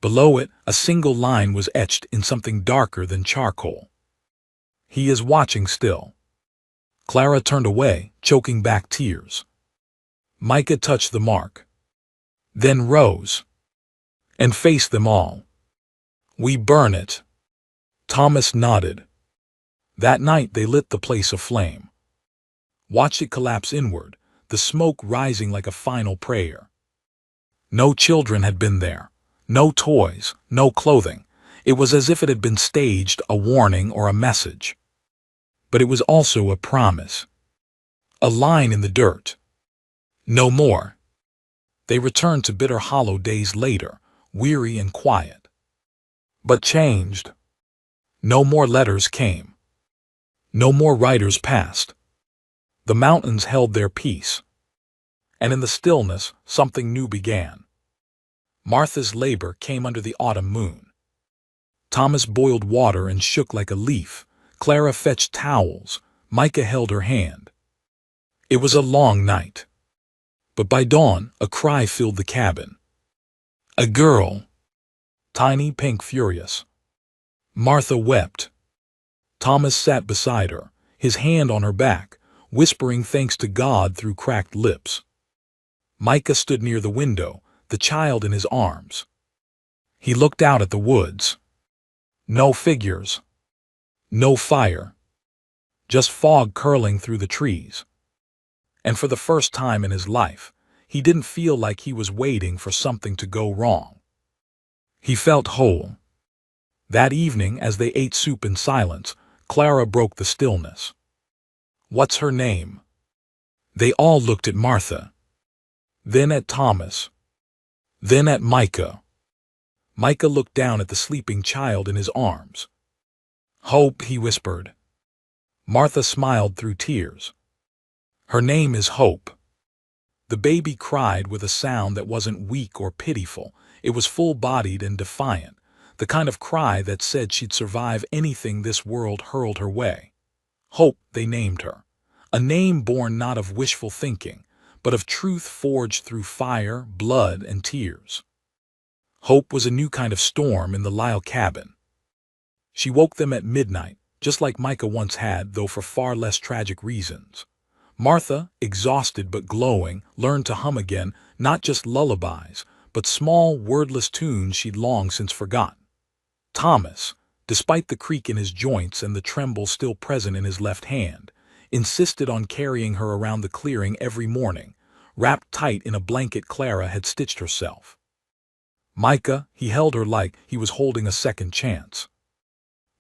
Below it, a single line was etched in something darker than charcoal. "He is watching still." Clara turned away, choking back tears. Micah touched the mark, then rose and faced them all. "We burn it." Thomas nodded. That night they lit the place aflame. Watched it collapse inward, the smoke rising like a final prayer. No children had been there. No toys, no clothing. It was as if it had been staged, a warning or a message. But it was also a promise. A line in the dirt. No more. They returned to Bitter Hollow days later, weary and quiet. But changed. No more letters came. No more riders passed. The mountains held their peace. And in the stillness, something new began. Martha's labor came under the autumn moon. Thomas boiled water and shook like a leaf. Clara fetched towels. Micah held her hand. It was a long night. But by dawn, a cry filled the cabin. A girl. Tiny, pink, furious. Martha wept. Thomas sat beside her, his hand on her back, whispering thanks to God through cracked lips. Micah stood near the window, the child in his arms. He looked out at the woods. No figures. No fire. Just fog curling through the trees. And for the first time in his life, he didn't feel like he was waiting for something to go wrong. He felt whole. That evening, as they ate soup in silence, Clara broke the stillness. "What's her name?" They all looked at Martha. Then at Thomas. Then at Micah. Micah looked down at the sleeping child in his arms. "Hope," he whispered. Martha smiled through tears. "Her name is Hope." The baby cried with a sound that wasn't weak or pitiful. It was full-bodied and defiant, the kind of cry that said she'd survive anything this world hurled her way. Hope, they named her. A name born not of wishful thinking, but of truth forged through fire, blood, and tears. Hope was a new kind of storm in the Lyle cabin. She woke them at midnight, just like Micah once had, though for far less tragic reasons. Martha, exhausted but glowing, learned to hum again, not just lullabies, but small, wordless tunes she'd long since forgotten. Thomas, despite the creak in his joints and the tremble still present in his left hand, insisted on carrying her around the clearing every morning, wrapped tight in a blanket Clara had stitched herself. Micah, he held her like he was holding a second chance.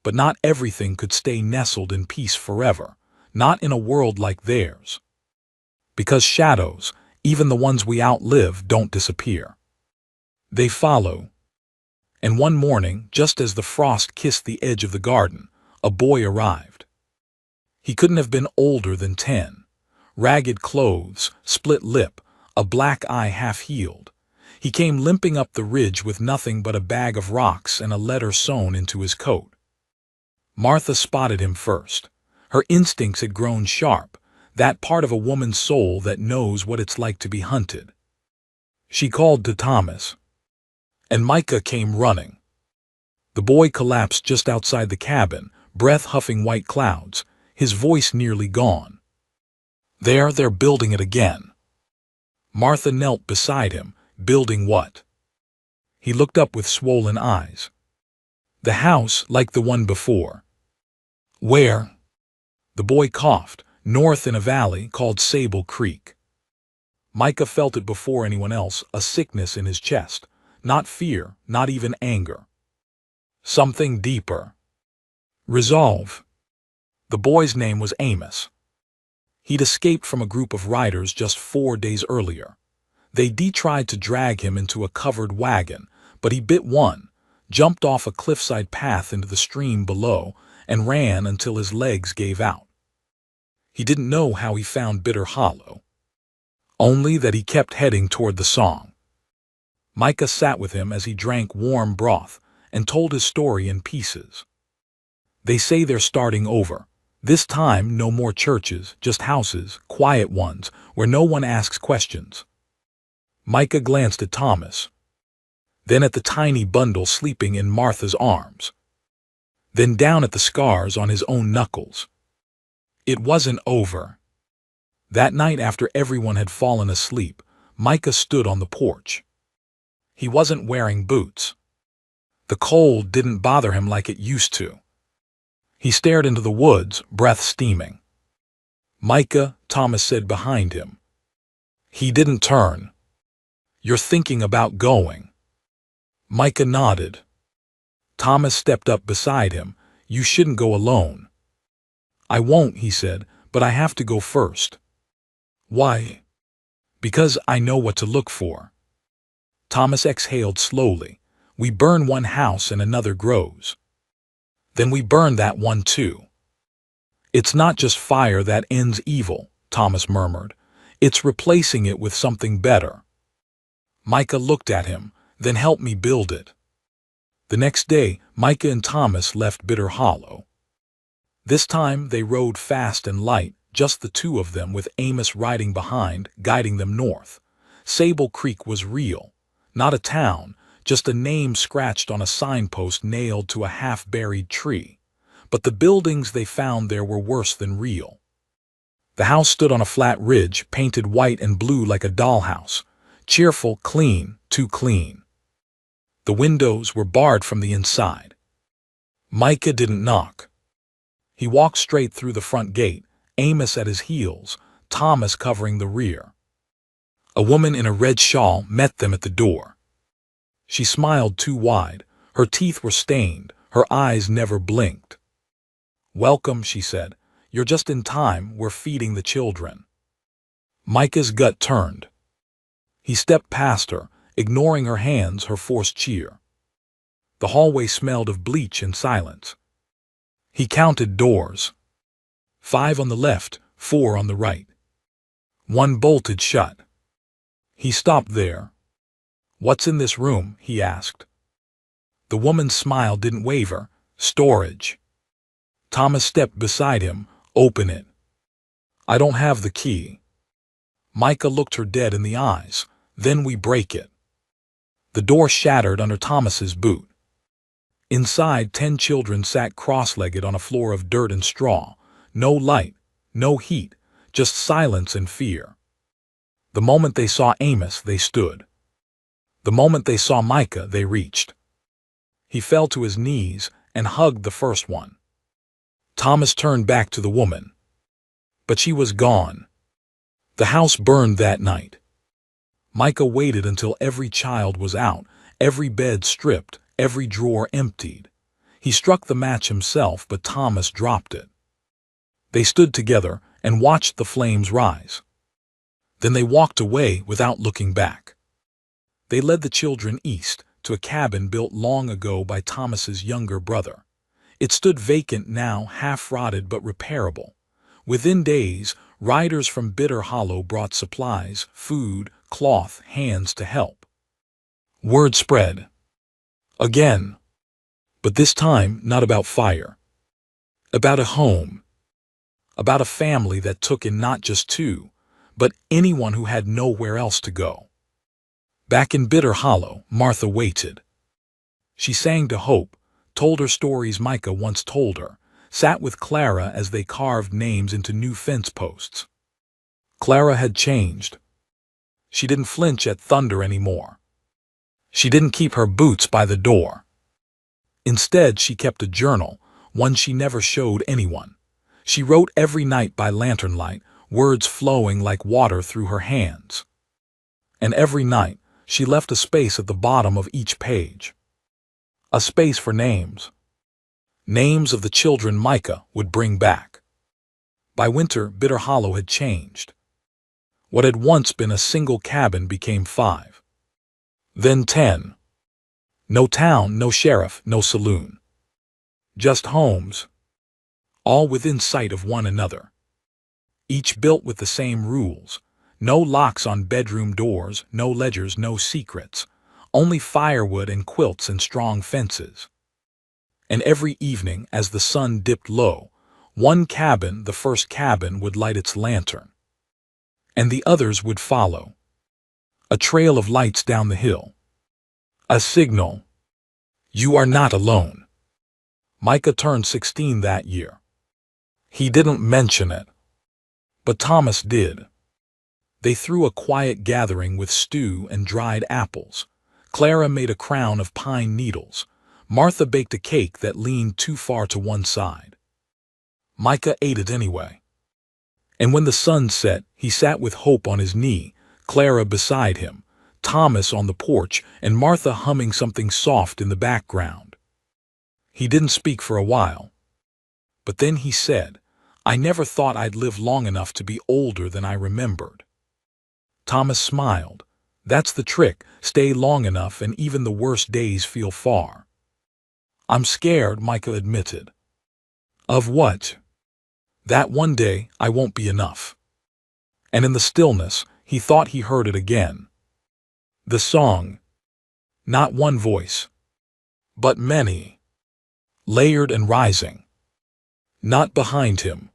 But not everything could stay nestled in peace forever, not in a world like theirs. Because shadows, even the ones we outlive, don't disappear. They follow. And one morning, just as the frost kissed the edge of the garden, a boy arrived. He couldn't have been older than 10. Ragged clothes, split lip, a black eye half-healed. He came limping up the ridge with nothing but a bag of rocks and a letter sewn into his coat. Martha spotted him first. Her instincts had grown sharp, that part of a woman's soul that knows what it's like to be hunted. She called to Thomas, and Micah came running. The boy collapsed just outside the cabin, breath huffing white clouds, his voice nearly gone. They're building it again. Martha knelt beside him, building what? He looked up with swollen eyes. The house like the one before. Where? The boy coughed, north in a valley called Sable Creek. Micah felt it before anyone else, a sickness in his chest. Not fear, not even anger. Something deeper. Resolve. The boy's name was Amos. He'd escaped from a group of riders just 4 days earlier. They tried to drag him into a covered wagon, but he bit one, jumped off a cliffside path into the stream below, and ran until his legs gave out. He didn't know how he found Bitter Hollow, only that he kept heading toward the song. Micah sat with him as he drank warm broth and told his story in pieces. They say they're starting over. This time, no more churches, just houses, quiet ones, where no one asks questions. Micah glanced at Thomas, then at the tiny bundle sleeping in Martha's arms, then down at the scars on his own knuckles. It wasn't over. That night, after everyone had fallen asleep, Micah stood on the porch. He wasn't wearing boots. The cold didn't bother him like it used to. He stared into the woods, breath steaming. Micah, Thomas said behind him. He didn't turn. You're thinking about going. Micah nodded. Thomas stepped up beside him. You shouldn't go alone. I won't, he said, but I have to go first. Why? Because I know what to look for. Thomas exhaled slowly. We burn one house and another grows. Then we burn that one too. It's not just fire that ends evil, Thomas murmured. It's replacing it with something better. Micah looked at him, then help me build it. The next day, Micah and Thomas left Bitter Hollow. This time they rode fast and light, just the two of them, with Amos riding behind, guiding them north. Sable Creek was real. Not a town, just a name scratched on a signpost nailed to a half-buried tree. But the buildings they found there were worse than real. The house stood on a flat ridge, painted white and blue like a dollhouse. Cheerful, clean, too clean. The windows were barred from the inside. Micah didn't knock. He walked straight through the front gate, Amos at his heels, Thomas covering the rear. A woman in a red shawl met them at the door. She smiled too wide. Her teeth were stained. Her eyes never blinked. Welcome, she said. You're just in time. We're feeding the children. Micah's gut turned. He stepped past her, ignoring her hands, her forced cheer. The hallway smelled of bleach and silence. He counted doors. 5 on the left, 4 on the right. 1 bolted shut. He stopped there. What's in this room? He asked. The woman's smile didn't waver. Storage. Thomas stepped beside him. Open it. I don't have the key. Micah looked her dead in the eyes. Then we break it. The door shattered under Thomas's boot. Inside, 10 children sat cross-legged on a floor of dirt and straw. No light, no heat, just silence and fear. The moment they saw Amos, they stood. The moment they saw Micah, they reached. He fell to his knees and hugged the first one. Thomas turned back to the woman. But she was gone. The house burned that night. Micah waited until every child was out, every bed stripped, every drawer emptied. He struck the match himself, but Thomas dropped it. They stood together and watched the flames rise. Then they walked away without looking back. They led the children east to a cabin built long ago by Thomas's younger brother. It stood vacant now, half-rotted but repairable. Within days, riders from Bitter Hollow brought supplies, food, cloth, hands to help. Word spread. Again. But this time, not about fire. About a home. About a family that took in not just two, but anyone who had nowhere else to go. Back in Bitter Hollow, Martha waited. She sang to hope, told her stories Micah once told her, sat with Clara as they carved names into new fence posts. Clara had changed. She didn't flinch at thunder anymore. She didn't keep her boots by the door. Instead, she kept a journal, one she never showed anyone. She wrote every night by lantern light, words flowing like water through her hands. And every night, she left a space at the bottom of each page. A space for names. Names of the children Micah would bring back. By winter, Bitter Hollow had changed. What had once been a single cabin became 5. Then 10. No town, no sheriff, no saloon. Just homes. All within sight of one another. Each built with the same rules. No locks on bedroom doors, no ledgers, no secrets. Only firewood and quilts and strong fences. And every evening, as the sun dipped low, one cabin, the first cabin, would light its lantern. And the others would follow. A trail of lights down the hill. A signal. You are not alone. Micah turned 16 that year. He didn't mention it. But Thomas did. They threw a quiet gathering with stew and dried apples. Clara made a crown of pine needles. Martha baked a cake that leaned too far to one side. Micah ate it anyway. And when the sun set, he sat with Hope on his knee, Clara beside him, Thomas on the porch, and Martha humming something soft in the background. He didn't speak for a while. But then he said, "I never thought I'd live long enough to be older than I remembered." Thomas smiled. That's the trick, stay long enough and even the worst days feel far. I'm scared, Micah admitted. Of what? That one day I won't be enough. And in the stillness, he thought he heard it again. The song. Not one voice, but many. Layered and rising. Not behind him.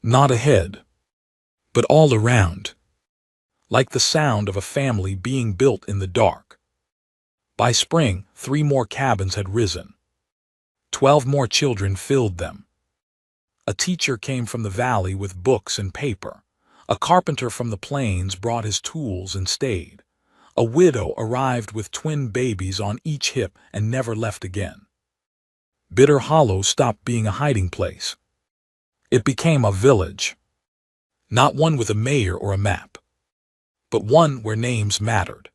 Not ahead. But all around. Like the sound of a family being built in the dark. By spring, 3 more cabins had risen. 12 more children filled them. A teacher came from the valley with books and paper. A carpenter from the plains brought his tools and stayed. A widow arrived with twin babies on each hip and never left again. Bitter Hollow stopped being a hiding place. It became a village. Not one with a mayor or a map, but one where names mattered.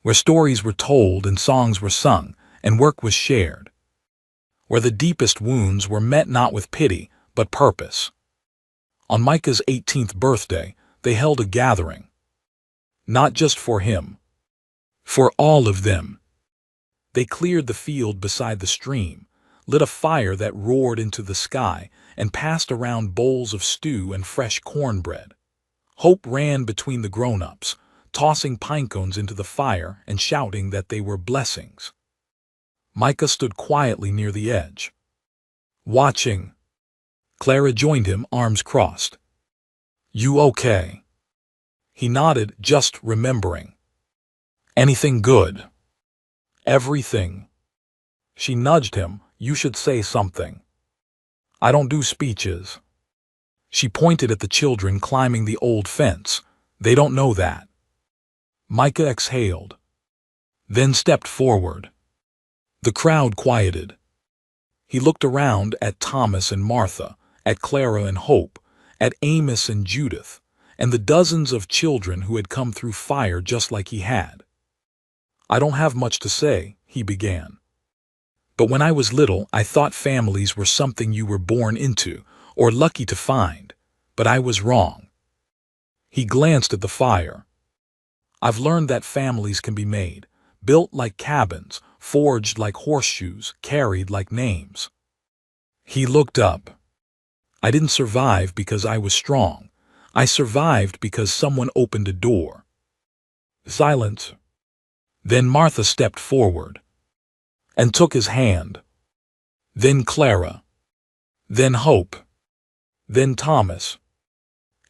Where stories were told and songs were sung and work was shared. Where the deepest wounds were met not with pity, but purpose. On Micah's 18th birthday, they held a gathering. Not just for him. For all of them. They cleared the field beside the stream, lit a fire that roared into the sky, and passed around bowls of stew and fresh cornbread. Hope ran between the grown-ups, tossing pine cones into the fire and shouting that they were blessings. Micah stood quietly near the edge. Watching. Clara joined him, arms crossed. You okay? He nodded, just remembering. Anything good? Everything. She nudged him, you should say something. I don't do speeches. She pointed at the children climbing the old fence. They don't know that. Micah exhaled. Then stepped forward. The crowd quieted. He looked around at Thomas and Martha, at Clara and Hope, at Amos and Judith, and the dozens of children who had come through fire just like he had. "I don't have much to say," he began. "But when I was little, I thought families were something you were born into, or lucky to find. But I was wrong." He glanced at the fire. "I've learned that families can be made, built like cabins, forged like horseshoes, carried like names." He looked up. "I didn't survive because I was strong. I survived because someone opened a door." Silence. Then Martha stepped forward and took his hand. Then Clara. Then Hope. Then Thomas.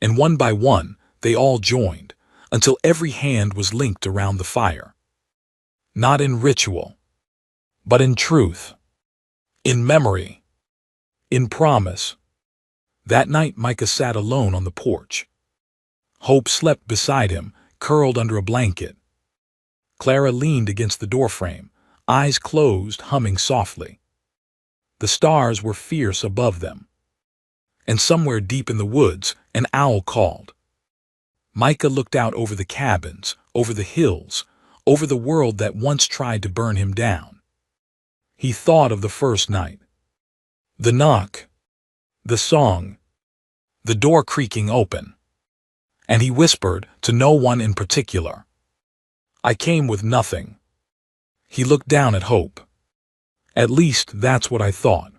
And one by one, they all joined, until every hand was linked around the fire. Not in ritual, but in truth, in memory, in promise. That night Micah sat alone on the porch. Hope slept beside him, curled under a blanket. Clara leaned against the doorframe, eyes closed, humming softly. The stars were fierce above them. And somewhere deep in the woods, an owl called. Micah looked out over the cabins, over the hills, over the world that once tried to burn him down. He thought of the first night. The knock. The song. The door creaking open. And he whispered to no one in particular, "I came with nothing." He looked down at Hope. "At least that's what I thought."